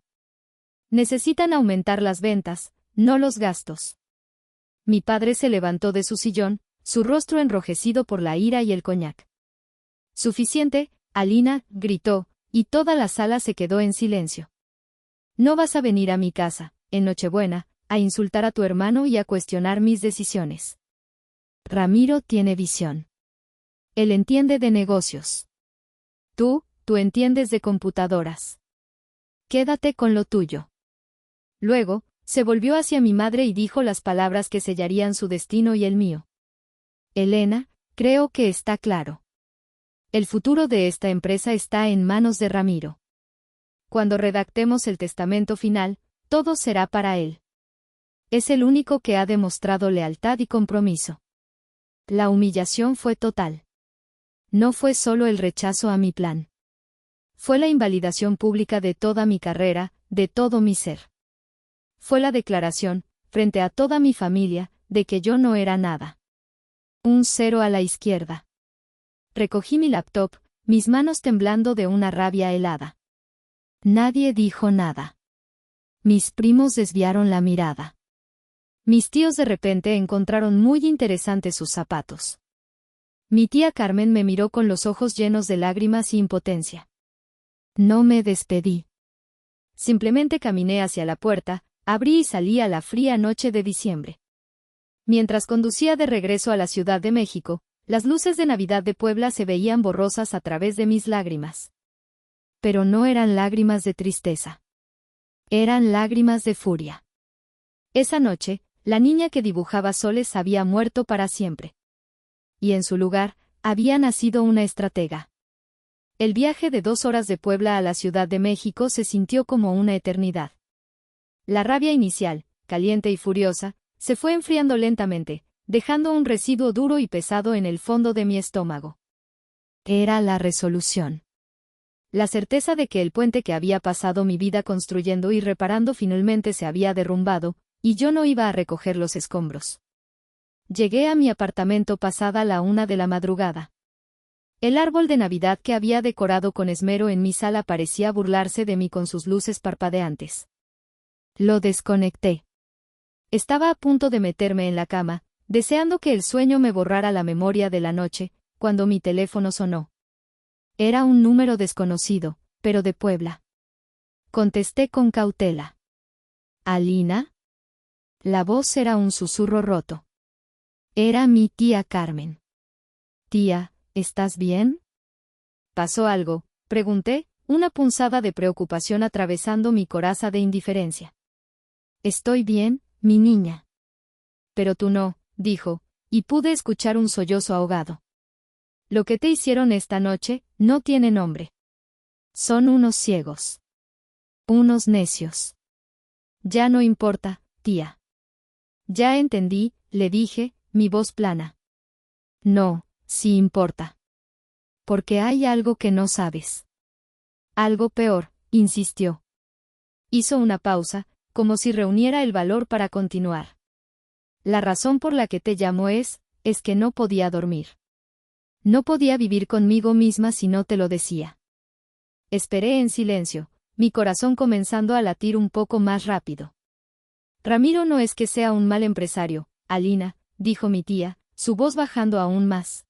Necesitan aumentar las ventas, no los gastos. Mi padre se levantó de su sillón, su rostro enrojecido por la ira y el coñac. Suficiente, Alina, gritó, y toda la sala se quedó en silencio. No vas a venir a mi casa, en Nochebuena, a insultar a tu hermano y a cuestionar mis decisiones. Ramiro tiene visión. Él entiende de negocios. Tú entiendes de computadoras. Quédate con lo tuyo. Luego, se volvió hacia mi madre y dijo las palabras que sellarían su destino y el mío. Elena, creo que está claro. El futuro de esta empresa está en manos de Ramiro. Cuando redactemos el testamento final, todo será para él. Es el único que ha demostrado lealtad y compromiso. La humillación fue total. No fue solo el rechazo a mi plan. Fue la invalidación pública de toda mi carrera, de todo mi ser. Fue la declaración, frente a toda mi familia, de que yo no era nada. Un cero a la izquierda. Recogí mi laptop, mis manos temblando de una rabia helada. Nadie dijo nada. Mis primos desviaron la mirada. Mis tíos de repente encontraron muy interesantes sus zapatos. Mi tía Carmen me miró con los ojos llenos de lágrimas y impotencia. No me despedí. Simplemente caminé hacia la puerta, abrí y salí a la fría noche de diciembre. Mientras conducía de regreso a la Ciudad de México, las luces de Navidad de Puebla se veían borrosas a través de mis lágrimas. Pero no eran lágrimas de tristeza. Eran lágrimas de furia. Esa noche, la niña que dibujaba soles había muerto para siempre. Y en su lugar, había nacido una estratega. El viaje de 2 horas de Puebla a la Ciudad de México se sintió como una eternidad. La rabia inicial, caliente y furiosa, se fue enfriando lentamente, dejando un residuo duro y pesado en el fondo de mi estómago. Era la resolución. La certeza de que el puente que había pasado mi vida construyendo y reparando finalmente se había derrumbado, y yo no iba a recoger los escombros. Llegué a mi apartamento pasada la 1 de la madrugada. El árbol de Navidad que había decorado con esmero en mi sala parecía burlarse de mí con sus luces parpadeantes. Lo desconecté. Estaba a punto de meterme en la cama, deseando que el sueño me borrara la memoria de la noche, cuando mi teléfono sonó. Era un número desconocido, pero de Puebla. Contesté con cautela. ¿Alina? La voz era un susurro roto. Era mi tía Carmen. Tía, ¿estás bien? ¿Pasó algo?, pregunté, una punzada de preocupación atravesando mi coraza de indiferencia. Estoy bien, mi niña. Pero tú no, dijo, y pude escuchar un sollozo ahogado. Lo que te hicieron esta noche no tiene nombre. Son unos ciegos. Unos necios. Ya no importa, tía. Ya entendí, le dije, mi voz plana. No, sí importa. Porque hay algo que no sabes. Algo peor, insistió. Hizo una pausa, como si reuniera el valor para continuar. La razón por la que te llamo es que no podía dormir. No podía vivir conmigo misma si no te lo decía. Esperé en silencio, mi corazón comenzando a latir un poco más rápido. Ramiro no es que sea un mal empresario, Alina, dijo mi tía, su voz bajando aún más.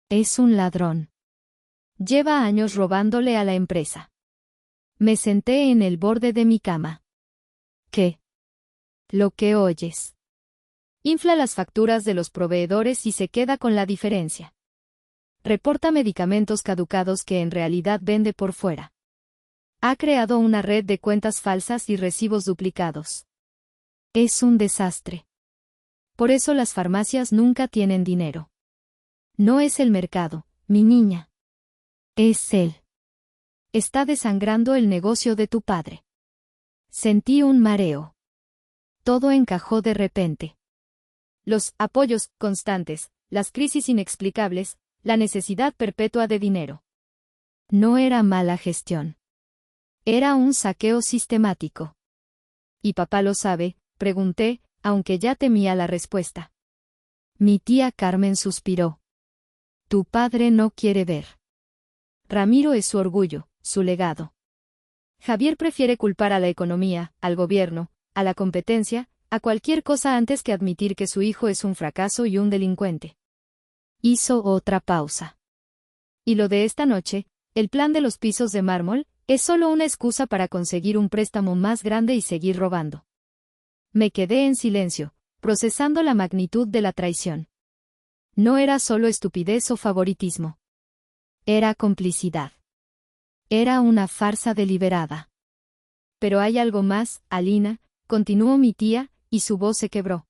Es un ladrón. Lleva años robándole a la empresa. Me senté en el borde de mi cama. ¿Qué? Lo que oyes. Infla las facturas de los proveedores y se queda con la diferencia. Reporta medicamentos caducados que en realidad vende por fuera. Ha creado una red de cuentas falsas y recibos duplicados. Es un desastre. Por eso las farmacias nunca tienen dinero. No es el mercado, mi niña. Es él. Está desangrando el negocio de tu padre. Sentí un mareo. Todo encajó de repente. Los apoyos constantes, las crisis inexplicables, la necesidad perpetua de dinero. No era mala gestión. Era un saqueo sistemático. ¿Y papá lo sabe?, pregunté, aunque ya temía la respuesta. Mi tía Carmen suspiró. Tu padre no quiere ver. Ramiro es su orgullo, su legado. Javier prefiere culpar a la economía, al gobierno, a la competencia, a cualquier cosa antes que admitir que su hijo es un fracaso y un delincuente. Hizo otra pausa. Y lo de esta noche, el plan de los pisos de mármol, es solo una excusa para conseguir un préstamo más grande y seguir robando. Me quedé en silencio, procesando la magnitud de la traición. No era solo estupidez o favoritismo. Era complicidad. Era una farsa deliberada. Pero hay algo más, Alina, continuó mi tía, y su voz se quebró.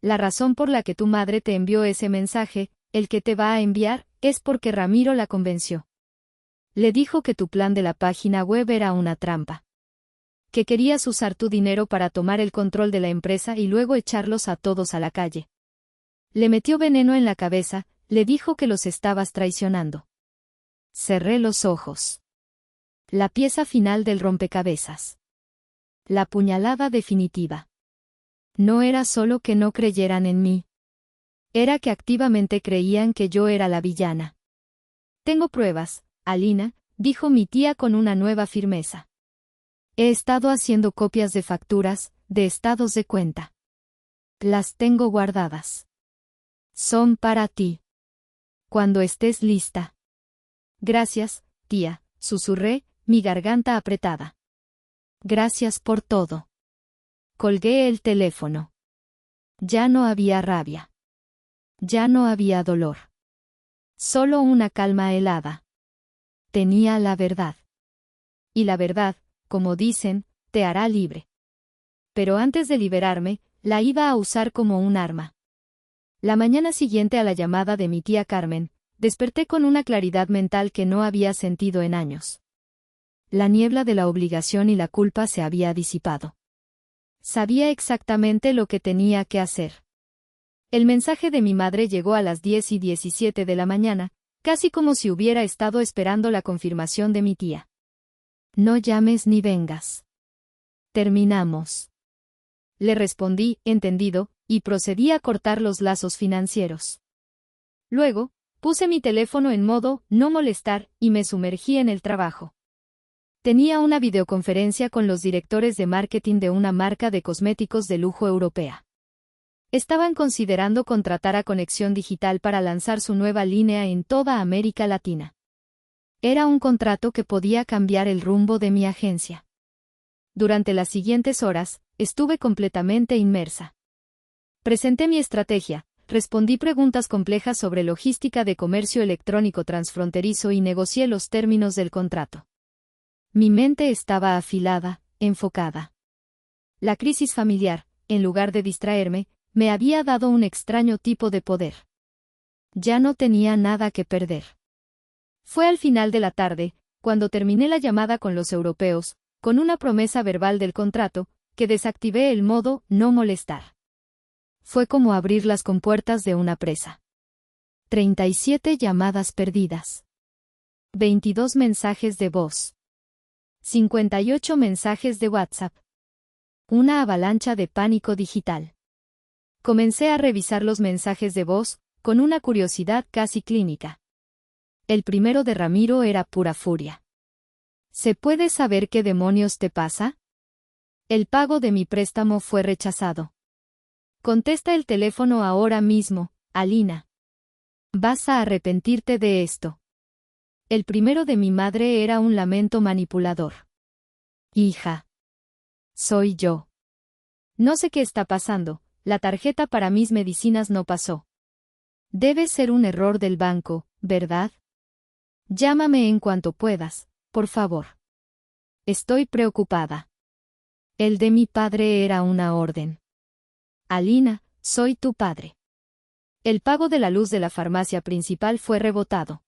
La razón por la que tu madre te envió ese mensaje, el que te va a enviar, es porque Ramiro la convenció. Le dijo que tu plan de la página web era una trampa. Que querías usar tu dinero para tomar el control de la empresa y luego echarlos a todos a la calle. Le metió veneno en la cabeza, le dijo que los estabas traicionando. Cerré los ojos. La pieza final del rompecabezas. La puñalada definitiva. No era solo que no creyeran en mí. Era que activamente creían que yo era la villana. Tengo pruebas, Alina, dijo mi tía con una nueva firmeza. He estado haciendo copias de facturas, de estados de cuenta. Las tengo guardadas. Son para ti. Cuando estés lista. Gracias, tía, susurré, mi garganta apretada. Gracias por todo. Colgué el teléfono. Ya no había rabia. Ya no había dolor. Solo una calma helada. Tenía la verdad. Y la verdad, como dicen, te hará libre. Pero antes de liberarme, la iba a usar como un arma. La mañana siguiente a la llamada de mi tía Carmen, desperté con una claridad mental que no había sentido en años. La niebla de la obligación y la culpa se había disipado. Sabía exactamente lo que tenía que hacer. El mensaje de mi madre llegó a las 10:17 de la mañana, casi como si hubiera estado esperando la confirmación de mi tía. No llames ni vengas. Terminamos. Le respondí, entendido, y procedí a cortar los lazos financieros. Luego, puse mi teléfono en modo no molestar y me sumergí en el trabajo. Tenía una videoconferencia con los directores de marketing de una marca de cosméticos de lujo europea. Estaban considerando contratar a Conexión Digital para lanzar su nueva línea en toda América Latina. Era un contrato que podía cambiar el rumbo de mi agencia. Durante las siguientes horas, estuve completamente inmersa. Presenté mi estrategia, respondí preguntas complejas sobre logística de comercio electrónico transfronterizo y negocié los términos del contrato. Mi mente estaba afilada, enfocada. La crisis familiar, en lugar de distraerme, me había dado un extraño tipo de poder. Ya no tenía nada que perder. Fue al final de la tarde, cuando terminé la llamada con los europeos, con una promesa verbal del contrato, que desactivé el modo no molestar. Fue como abrir las compuertas de una presa. 37 llamadas perdidas. 22 mensajes de voz. 58 mensajes de WhatsApp. Una avalancha de pánico digital. Comencé a revisar los mensajes de voz, con una curiosidad casi clínica. El primero de Ramiro era pura furia. ¿Se puede saber qué demonios te pasa? El pago de mi préstamo fue rechazado. Contesta el teléfono ahora mismo, Alina. Vas a arrepentirte de esto. El primero de mi madre era un lamento manipulador. Hija. Soy yo. No sé qué está pasando, la tarjeta para mis medicinas no pasó. Debe ser un error del banco, ¿verdad? Llámame en cuanto puedas, por favor. Estoy preocupada. El de mi padre era una orden. Alina, soy tu padre. El pago de la luz de la farmacia principal fue rebotado.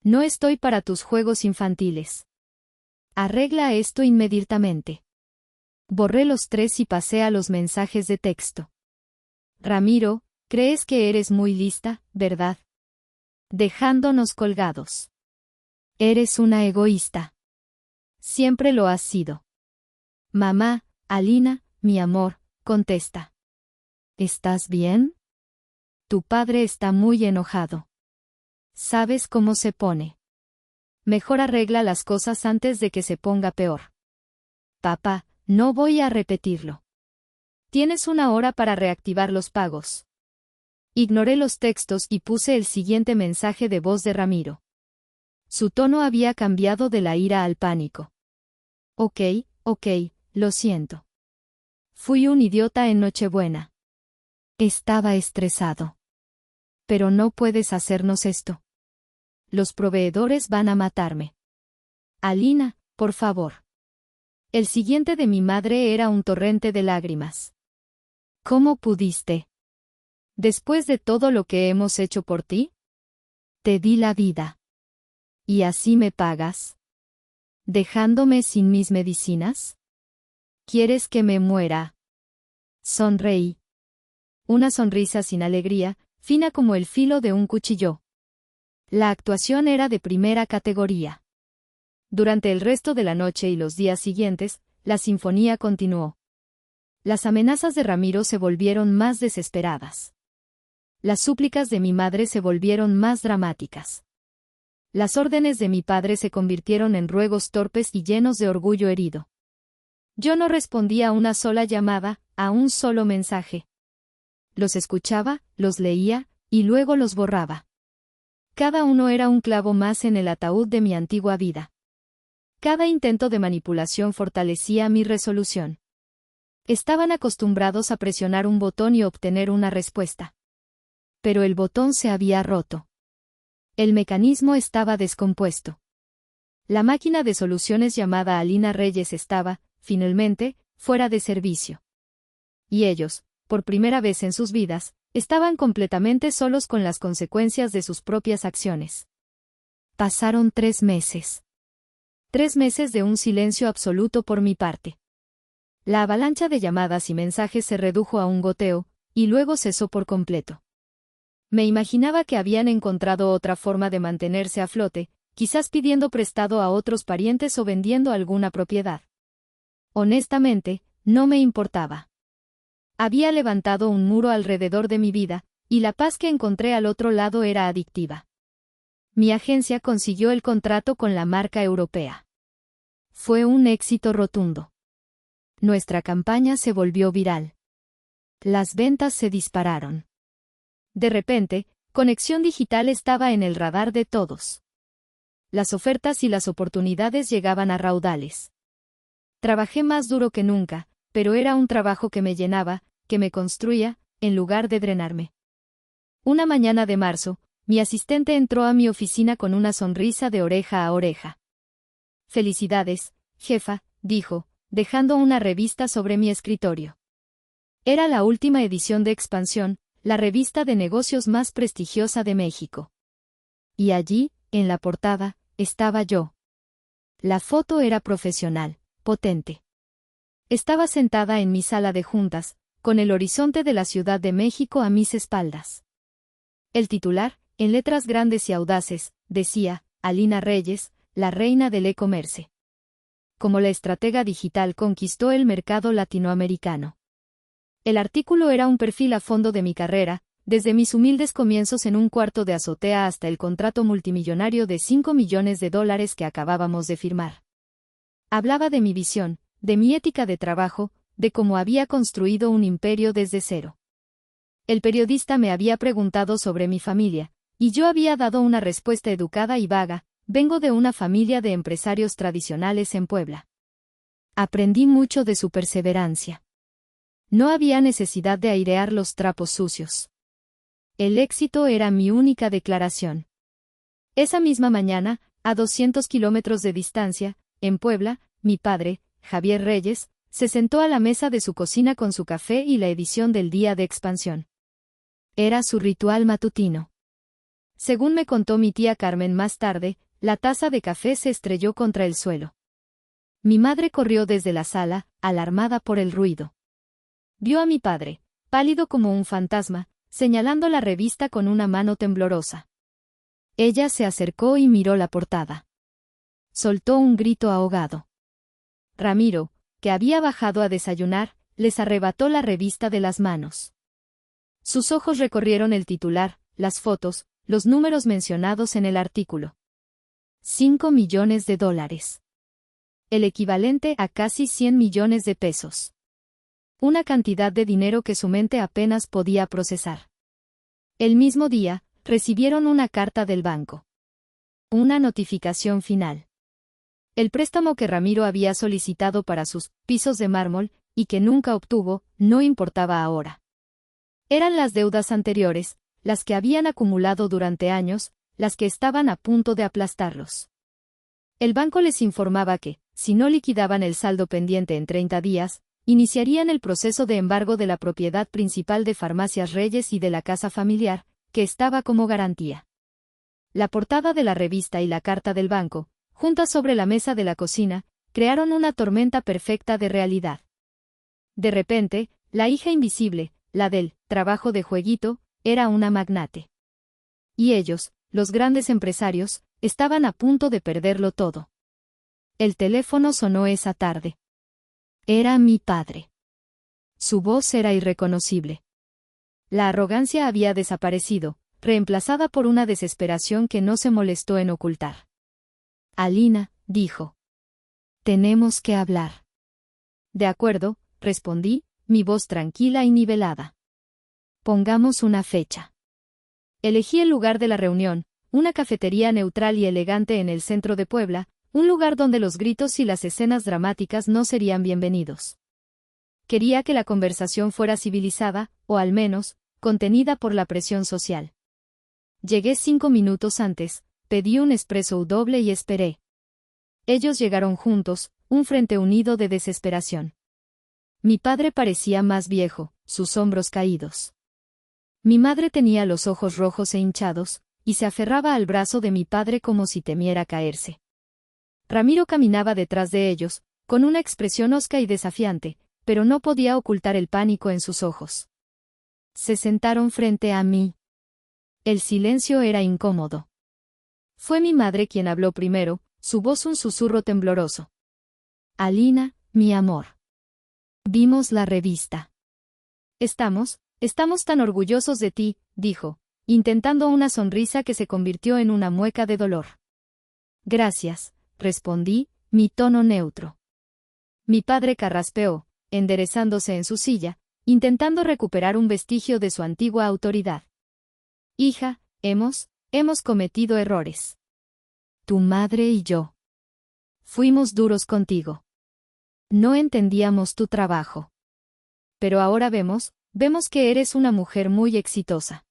No estoy para tus juegos infantiles. Arregla esto inmediatamente. Borré los 3 y pasé a los mensajes de texto. Ramiro, crees que eres muy lista, ¿verdad? Dejándonos colgados. Eres una egoísta. Siempre lo has sido. Mamá, Alina, mi amor, contesta. ¿Estás bien? Tu padre está muy enojado. ¿Sabes cómo se pone? Mejor arregla las cosas antes de que se ponga peor. Papá, no voy a repetirlo. Tienes 1 hora para reactivar los pagos. Ignoré los textos y puse el siguiente mensaje de voz de Ramiro. Su tono había cambiado de la ira al pánico. Ok, lo siento. Fui un idiota en Nochebuena. Estaba estresado. Pero no puedes hacernos esto. Los proveedores van a matarme. Alina, por favor. El siguiente de mi madre era un torrente de lágrimas. ¿Cómo pudiste? Después de todo lo que hemos hecho por ti, te di la vida. ¿Y así me pagas? ¿Dejándome sin mis medicinas? ¿Quieres que me muera? Sonreí. Una sonrisa sin alegría, fina como el filo de un cuchillo. La actuación era de primera categoría. Durante el resto de la noche y los días siguientes, la sinfonía continuó. Las amenazas de Ramiro se volvieron más desesperadas. Las súplicas de mi madre se volvieron más dramáticas. Las órdenes de mi padre se convirtieron en ruegos torpes y llenos de orgullo herido. Yo no respondía a una sola llamada, a un solo mensaje. Los escuchaba, los leía, y luego los borraba. Cada uno era un clavo más en el ataúd de mi antigua vida. Cada intento de manipulación fortalecía mi resolución. Estaban acostumbrados a presionar un botón y obtener una respuesta. Pero el botón se había roto. El mecanismo estaba descompuesto. La máquina de soluciones llamada Alina Reyes estaba, finalmente, fuera de servicio. Y ellos, por primera vez en sus vidas, estaban completamente solos con las consecuencias de sus propias acciones. Pasaron 3 meses. 3 meses de un silencio absoluto por mi parte. La avalancha de llamadas y mensajes se redujo a un goteo, y luego cesó por completo. Me imaginaba que habían encontrado otra forma de mantenerse a flote, quizás pidiendo prestado a otros parientes o vendiendo alguna propiedad. Honestamente, no me importaba. Había levantado un muro alrededor de mi vida, y la paz que encontré al otro lado era adictiva. Mi agencia consiguió el contrato con la marca europea. Fue un éxito rotundo. Nuestra campaña se volvió viral. Las ventas se dispararon. De repente, Conexión Digital estaba en el radar de todos. Las ofertas y las oportunidades llegaban a raudales. Trabajé más duro que nunca, pero era un trabajo que me llenaba, que me construía, en lugar de drenarme. Una mañana de marzo, mi asistente entró a mi oficina con una sonrisa de oreja a oreja. «Felicidades, jefa», dijo, dejando una revista sobre mi escritorio. Era la última edición de Expansión, la revista de negocios más prestigiosa de México. Y allí, en la portada, estaba yo. La foto era profesional, potente. Estaba sentada en mi sala de juntas, con el horizonte de la Ciudad de México a mis espaldas. El titular, en letras grandes y audaces, decía, Alina Reyes, la reina del e-commerce. Como la estratega digital conquistó el mercado latinoamericano. El artículo era un perfil a fondo de mi carrera, desde mis humildes comienzos en un cuarto de azotea hasta el contrato multimillonario de $5 millones que acabábamos de firmar. Hablaba de mi visión, de mi ética de trabajo, de cómo había construido un imperio desde cero. El periodista me había preguntado sobre mi familia, y yo había dado una respuesta educada y vaga: vengo de una familia de empresarios tradicionales en Puebla. Aprendí mucho de su perseverancia. No había necesidad de airear los trapos sucios. El éxito era mi única declaración. Esa misma mañana, a 200 kilómetros de distancia, en Puebla, mi padre, Javier Reyes, se sentó a la mesa de su cocina con su café y la edición del día de Expansión. Era su ritual matutino. Según me contó mi tía Carmen más tarde, la taza de café se estrelló contra el suelo. Mi madre corrió desde la sala, alarmada por el ruido. Vio a mi padre, pálido como un fantasma, señalando la revista con una mano temblorosa. Ella se acercó y miró la portada. Soltó un grito ahogado. Ramiro, que había bajado a desayunar, les arrebató la revista de las manos. Sus ojos recorrieron el titular, las fotos, los números mencionados en el artículo. $5 millones. El equivalente a casi 100 millones de pesos. Una cantidad de dinero que su mente apenas podía procesar. El mismo día, recibieron una carta del banco. Una notificación final. El préstamo que Ramiro había solicitado para sus pisos de mármol, y que nunca obtuvo, no importaba ahora. Eran las deudas anteriores, las que habían acumulado durante años, las que estaban a punto de aplastarlos. El banco les informaba que, si no liquidaban el saldo pendiente en 30 días, iniciarían el proceso de embargo de la propiedad principal de Farmacias Reyes y de la casa familiar, que estaba como garantía. La portada de la revista y la carta del banco, juntas sobre la mesa de la cocina, crearon una tormenta perfecta de realidad. De repente, la hija invisible, la del trabajo de jueguito, era una magnate. Y ellos, los grandes empresarios, estaban a punto de perderlo todo. El teléfono sonó esa tarde. Era mi padre. Su voz era irreconocible. La arrogancia había desaparecido, reemplazada por una desesperación que no se molestó en ocultar. Alina, dijo. Tenemos que hablar. De acuerdo, respondí, mi voz tranquila y nivelada. Pongamos una fecha. Elegí el lugar de la reunión, una cafetería neutral y elegante en el centro de Puebla, un lugar donde los gritos y las escenas dramáticas no serían bienvenidos. Quería que la conversación fuera civilizada, o al menos, contenida por la presión social. Llegué 5 minutos antes, pedí un espresso doble y esperé. Ellos llegaron juntos, un frente unido de desesperación. Mi padre parecía más viejo, sus hombros caídos. Mi madre tenía los ojos rojos e hinchados, y se aferraba al brazo de mi padre como si temiera caerse. Ramiro caminaba detrás de ellos, con una expresión hosca y desafiante, pero no podía ocultar el pánico en sus ojos. Se sentaron frente a mí. El silencio era incómodo. Fue mi madre quien habló primero, su voz un susurro tembloroso. Alina, mi amor. Vimos la revista. Estamos tan orgullosos de ti, dijo, intentando una sonrisa que se convirtió en una mueca de dolor. Gracias, respondí, mi tono neutro. Mi padre carraspeó, enderezándose en su silla, intentando recuperar un vestigio de su antigua autoridad. Hija, hemos cometido errores. Tu madre y yo. Fuimos duros contigo. No entendíamos tu trabajo. Pero ahora vemos que eres una mujer muy exitosa.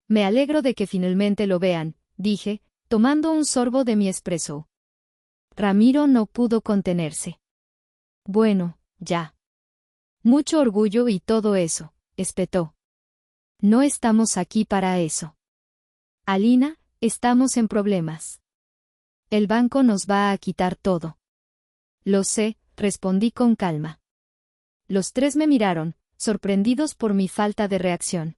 Me alegro de que finalmente lo vean, dije, tomando un sorbo de mi espresso. Ramiro no pudo contenerse. Bueno, ya. Mucho orgullo y todo eso, espetó. No estamos aquí para eso. Alina, estamos en problemas. El banco nos va a quitar todo. Lo sé, respondí con calma. Los tres me miraron, sorprendidos por mi falta de reacción.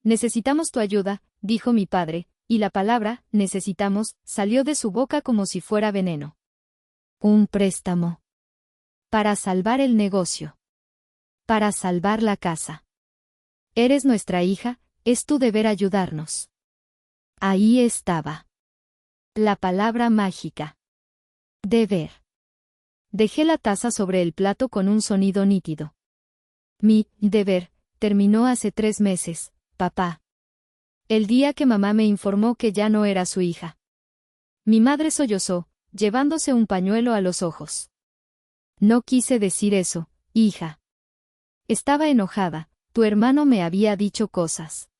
Necesitamos tu ayuda, dijo mi padre, y la palabra, necesitamos, salió de su boca como si fuera veneno. Un préstamo. Para salvar el negocio. Para salvar la casa. Eres nuestra hija, es tu deber ayudarnos. Ahí estaba. La palabra mágica. Deber. Dejé la taza sobre el plato con un sonido nítido. Mi deber terminó hace 3 meses, papá. El día que mamá me informó que ya no era su hija. Mi madre sollozó, llevándose un pañuelo a los ojos. No quise decir eso, hija. Estaba enojada, tu hermano me había dicho cosas.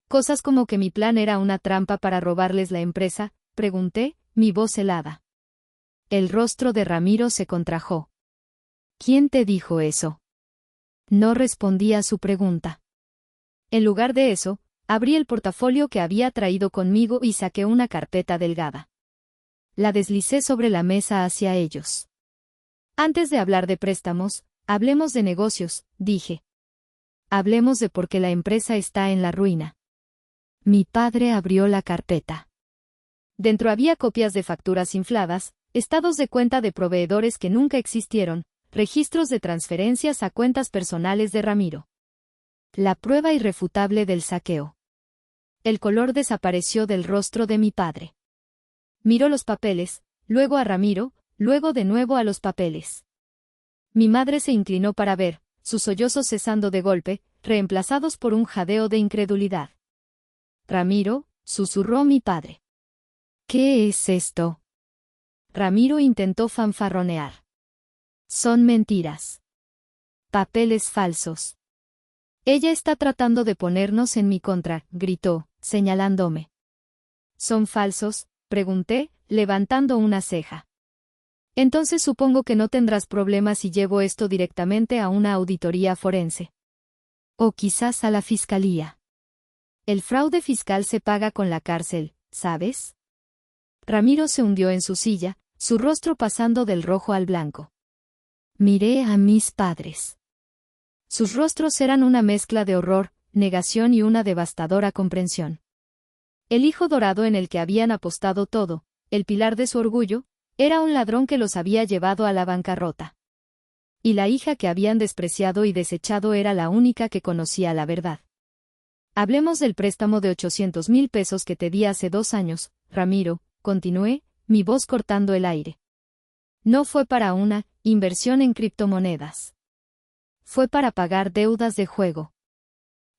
Cosas como que mi plan era una trampa para robarles la empresa, pregunté, mi voz helada. El rostro de Ramiro se contrajo. ¿Quién te dijo eso? No respondí a su pregunta. En lugar de eso, abrí el portafolio que había traído conmigo y saqué una carpeta delgada. La deslicé sobre la mesa hacia ellos. Antes de hablar de préstamos, hablemos de negocios, dije. Hablemos de por qué la empresa está en la ruina. Mi padre abrió la carpeta. Dentro había copias de facturas infladas, estados de cuenta de proveedores que nunca existieron, registros de transferencias a cuentas personales de Ramiro. La prueba irrefutable del saqueo. El color desapareció del rostro de mi padre. Miró los papeles, luego a Ramiro, luego de nuevo a los papeles. Mi madre se inclinó para ver, sus sollozos cesando de golpe, reemplazados por un jadeo de incredulidad. Ramiro, susurró mi padre. ¿Qué es esto? Ramiro intentó fanfarronear. Son mentiras. Papeles falsos. Ella está tratando de ponernos en mi contra, gritó, señalándome. ¿Son falsos?, pregunté, levantando una ceja. Entonces supongo que no tendrás problemas si llevo esto directamente a una auditoría forense. O quizás a la fiscalía. El fraude fiscal se paga con la cárcel, ¿sabes? Ramiro se hundió en su silla, su rostro pasando del rojo al blanco. Miré a mis padres. Sus rostros eran una mezcla de horror, negación y una devastadora comprensión. El hijo dorado en el que habían apostado todo, el pilar de su orgullo, era un ladrón que los había llevado a la bancarrota. Y la hija que habían despreciado y desechado era la única que conocía la verdad. Hablemos del préstamo de 800,000 pesos que te di hace 2 años, Ramiro, continué, mi voz cortando el aire. No fue para una inversión en criptomonedas. Fue para pagar deudas de juego.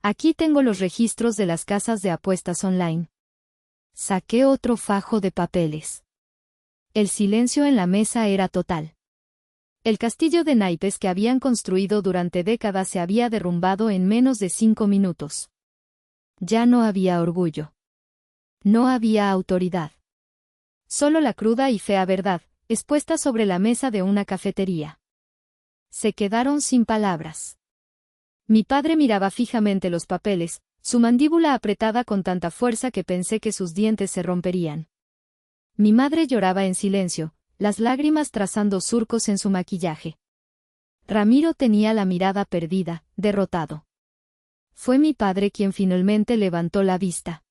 Aquí tengo los registros de las casas de apuestas online. Saqué otro fajo de papeles. El silencio en la mesa era total. El castillo de naipes que habían construido durante décadas se había derrumbado en menos de 5 minutos. Ya no había orgullo. No había autoridad. Solo la cruda y fea verdad, expuesta sobre la mesa de una cafetería. Se quedaron sin palabras. Mi padre miraba fijamente los papeles, su mandíbula apretada con tanta fuerza que pensé que sus dientes se romperían. Mi madre lloraba en silencio, las lágrimas trazando surcos en su maquillaje. Ramiro tenía la mirada perdida, derrotado. Fue mi padre quien finalmente levantó la vista.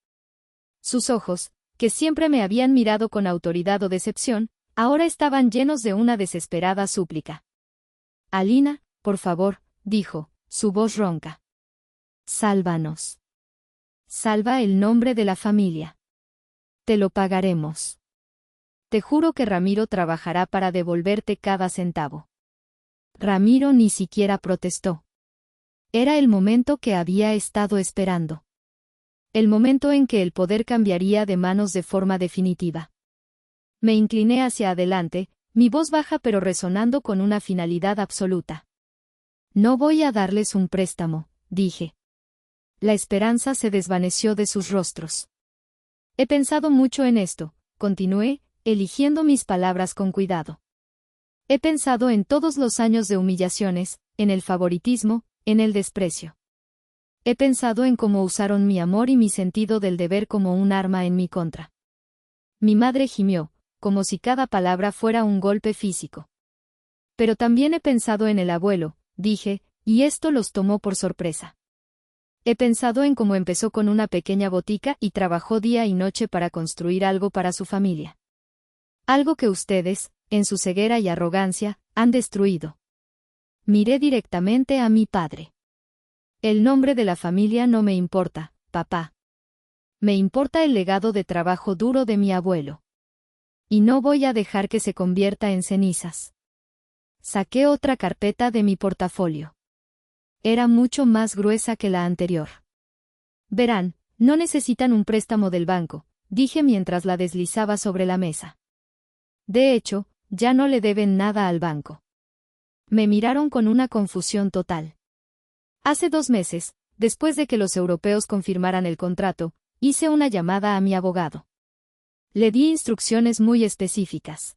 Sus ojos, que siempre me habían mirado con autoridad o decepción, ahora estaban llenos de una desesperada súplica. Alina, por favor, dijo, su voz ronca. Sálvanos. Salva el nombre de la familia. Te lo pagaremos. Te juro que Ramiro trabajará para devolverte cada centavo. Ramiro ni siquiera protestó. Era el momento que había estado esperando. El momento en que el poder cambiaría de manos de forma definitiva. Me incliné hacia adelante, mi voz baja pero resonando con una finalidad absoluta. No voy a darles un préstamo, dije. La esperanza se desvaneció de sus rostros. He pensado mucho en esto, continué, eligiendo mis palabras con cuidado. He pensado en todos los años de humillaciones, en el favoritismo, en el desprecio. He pensado en cómo usaron mi amor y mi sentido del deber como un arma en mi contra. Mi madre gimió, como si cada palabra fuera un golpe físico. Pero también he pensado en el abuelo, dije, y esto los tomó por sorpresa. He pensado en cómo empezó con una pequeña botica y trabajó día y noche para construir algo para su familia. Algo que ustedes, en su ceguera y arrogancia, han destruido. Miré directamente a mi padre. El nombre de la familia no me importa, papá. Me importa el legado de trabajo duro de mi abuelo. Y no voy a dejar que se convierta en cenizas. Saqué otra carpeta de mi portafolio. Era mucho más gruesa que la anterior. Verán, no necesitan un préstamo del banco, dije mientras la deslizaba sobre la mesa. De hecho, ya no le deben nada al banco. Me miraron con una confusión total. Hace 2 meses, después de que los europeos confirmaran el contrato, hice una llamada a mi abogado. Le di instrucciones muy específicas.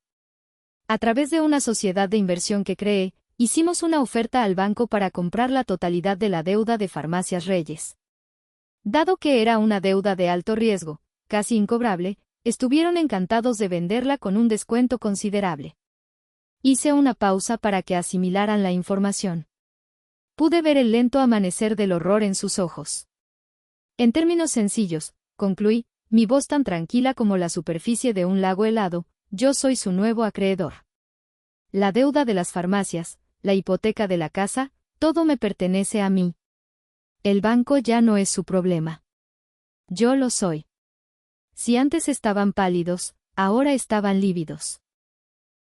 A través de una sociedad de inversión que creé, hicimos una oferta al banco para comprar la totalidad de la deuda de Farmacias Reyes. Dado que era una deuda de alto riesgo, casi incobrable, estuvieron encantados de venderla con un descuento considerable. Hice una pausa para que asimilaran la información. Pude ver el lento amanecer del horror en sus ojos. En términos sencillos, concluí, mi voz tan tranquila como la superficie de un lago helado, yo soy su nuevo acreedor. La deuda de las farmacias, la hipoteca de la casa, todo me pertenece a mí. El banco ya no es su problema. Yo lo soy. Si antes estaban pálidos, ahora estaban lívidos.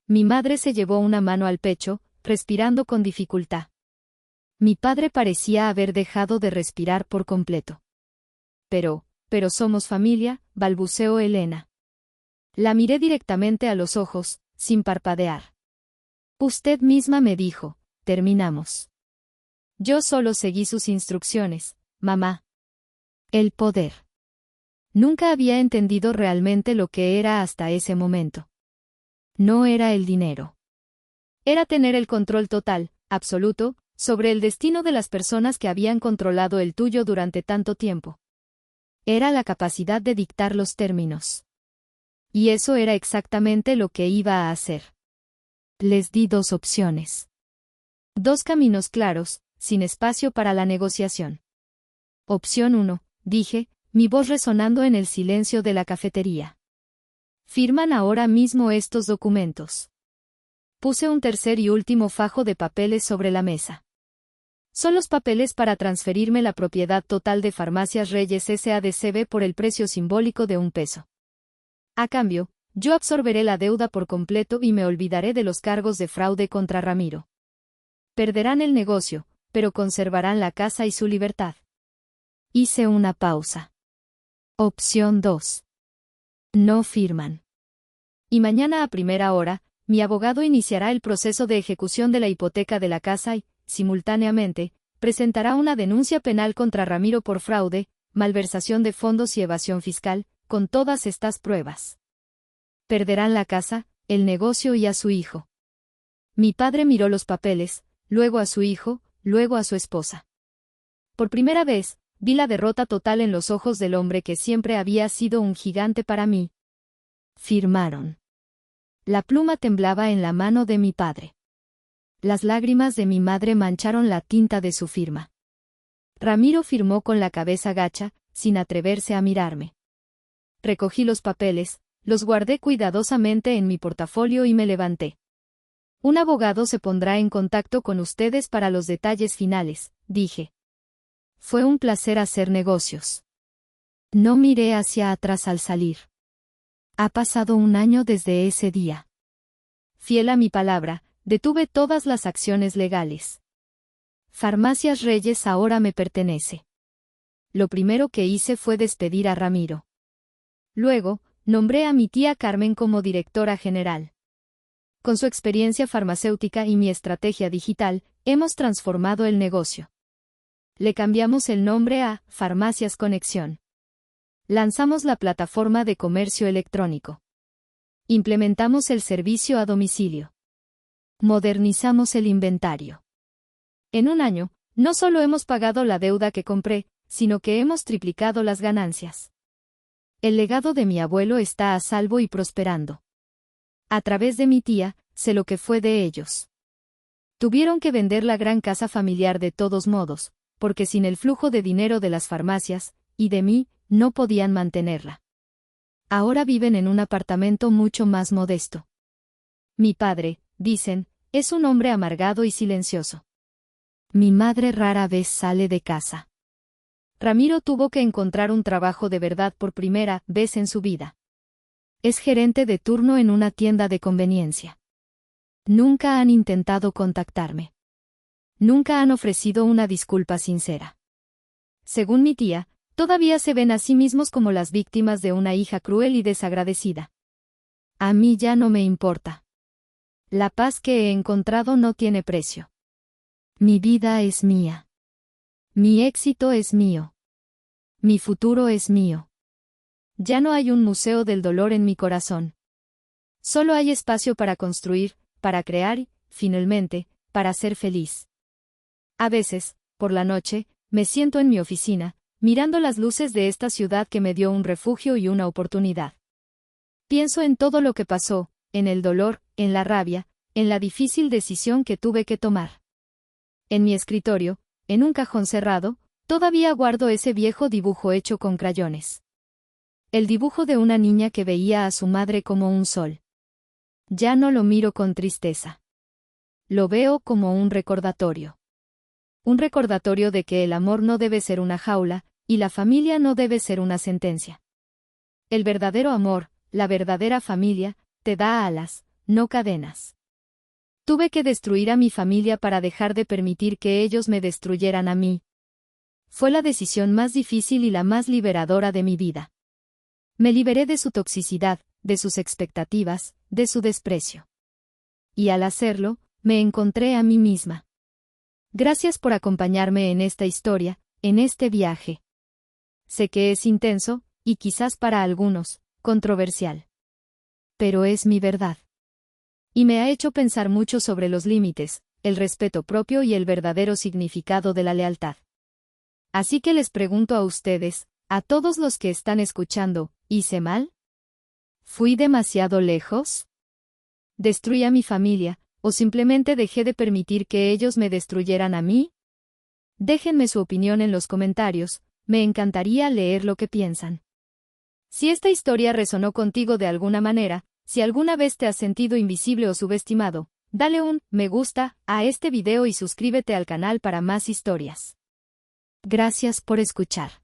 Mi madre se llevó una mano al pecho, respirando con dificultad. Mi padre parecía haber dejado de respirar por completo. Pero somos familia, balbuceó Elena. La miré directamente a los ojos, sin parpadear. Usted misma me dijo, terminamos. Yo solo seguí sus instrucciones, mamá. El poder. Nunca había entendido realmente lo que era hasta ese momento. No era el dinero. Era tener el control total, absoluto, sobre el destino de las personas que habían controlado el tuyo durante tanto tiempo. Era la capacidad de dictar los términos. Y eso era exactamente lo que iba a hacer. Les di 2 opciones. 2 caminos claros, sin espacio para la negociación. Opción 1, dije, mi voz resonando en el silencio de la cafetería. Firman ahora mismo estos documentos. Puse un tercer y último fajo de papeles sobre la mesa. Son los papeles para transferirme la propiedad total de Farmacias Reyes S.A.D.C.B. por el precio simbólico de $1. A cambio, yo absorberé la deuda por completo y me olvidaré de los cargos de fraude contra Ramiro. Perderán el negocio, pero conservarán la casa y su libertad. Hice una pausa. Opción 2. No firman. Y mañana a primera hora, mi abogado iniciará el proceso de ejecución de la hipoteca de la casa y, simultáneamente, presentará una denuncia penal contra Ramiro por fraude, malversación de fondos y evasión fiscal, con todas estas pruebas. Perderán la casa, el negocio y a su hijo. Mi padre miró los papeles, luego a su hijo, luego a su esposa. Por primera vez, vi la derrota total en los ojos del hombre que siempre había sido un gigante para mí. Firmaron. La pluma temblaba en la mano de mi padre. Las lágrimas de mi madre mancharon la tinta de su firma. Ramiro firmó con la cabeza gacha, sin atreverse a mirarme. Recogí los papeles, los guardé cuidadosamente en mi portafolio y me levanté. Un abogado se pondrá en contacto con ustedes para los detalles finales, dije. Fue un placer hacer negocios. No miré hacia atrás al salir. Ha pasado un año desde ese día. Fiel a mi palabra, detuve todas las acciones legales. Farmacias Reyes ahora me pertenece. Lo primero que hice fue despedir a Ramiro. Luego, nombré a mi tía Carmen como directora general. Con su experiencia farmacéutica y mi estrategia digital, hemos transformado el negocio. Le cambiamos el nombre a Farmacias Conexión. Lanzamos la plataforma de comercio electrónico. Implementamos el servicio a domicilio. Modernizamos el inventario. En un año, no solo hemos pagado la deuda que compré, sino que hemos triplicado las ganancias. El legado de mi abuelo está a salvo y prosperando. A través de mi tía, sé lo que fue de ellos. Tuvieron que vender la gran casa familiar de todos modos, porque sin el flujo de dinero de las farmacias, y de mí, no podían mantenerla. Ahora viven en un apartamento mucho más modesto. Mi padre, dicen, es un hombre amargado y silencioso. Mi madre rara vez sale de casa. Ramiro tuvo que encontrar un trabajo de verdad por primera vez en su vida. Es gerente de turno en una tienda de conveniencia. Nunca han intentado contactarme. Nunca han ofrecido una disculpa sincera. Según mi tía, todavía se ven a sí mismos como las víctimas de una hija cruel y desagradecida. A mí ya no me importa. La paz que he encontrado no tiene precio. Mi vida es mía. Mi éxito es mío. Mi futuro es mío. Ya no hay un museo del dolor en mi corazón. Solo hay espacio para construir, para crear y, finalmente, para ser feliz. A veces, por la noche, me siento en mi oficina, mirando las luces de esta ciudad que me dio un refugio y una oportunidad. Pienso en todo lo que pasó, en el dolor, en la rabia, en la difícil decisión que tuve que tomar. En mi escritorio, en un cajón cerrado, todavía guardo ese viejo dibujo hecho con crayones. El dibujo de una niña que veía a su madre como un sol. Ya no lo miro con tristeza. Lo veo como un recordatorio. Un recordatorio de que el amor no debe ser una jaula, y la familia no debe ser una sentencia. El verdadero amor, la verdadera familia, te da alas, no cadenas. Tuve que destruir a mi familia para dejar de permitir que ellos me destruyeran a mí. Fue la decisión más difícil y la más liberadora de mi vida. Me liberé de su toxicidad, de sus expectativas, de su desprecio. Y al hacerlo, me encontré a mí misma. Gracias por acompañarme en esta historia, en este viaje. Sé que es intenso, y quizás para algunos, controversial. Pero es mi verdad. Y me ha hecho pensar mucho sobre los límites, el respeto propio y el verdadero significado de la lealtad. Así que les pregunto a ustedes, a todos los que están escuchando, ¿hice mal? ¿Fui demasiado lejos? ¿Destruí a mi familia, o simplemente dejé de permitir que ellos me destruyeran a mí? Déjenme su opinión en los comentarios, me encantaría leer lo que piensan. Si esta historia resonó contigo de alguna manera, si alguna vez te has sentido invisible o subestimado, dale un me gusta a este video y suscríbete al canal para más historias. Gracias por escuchar.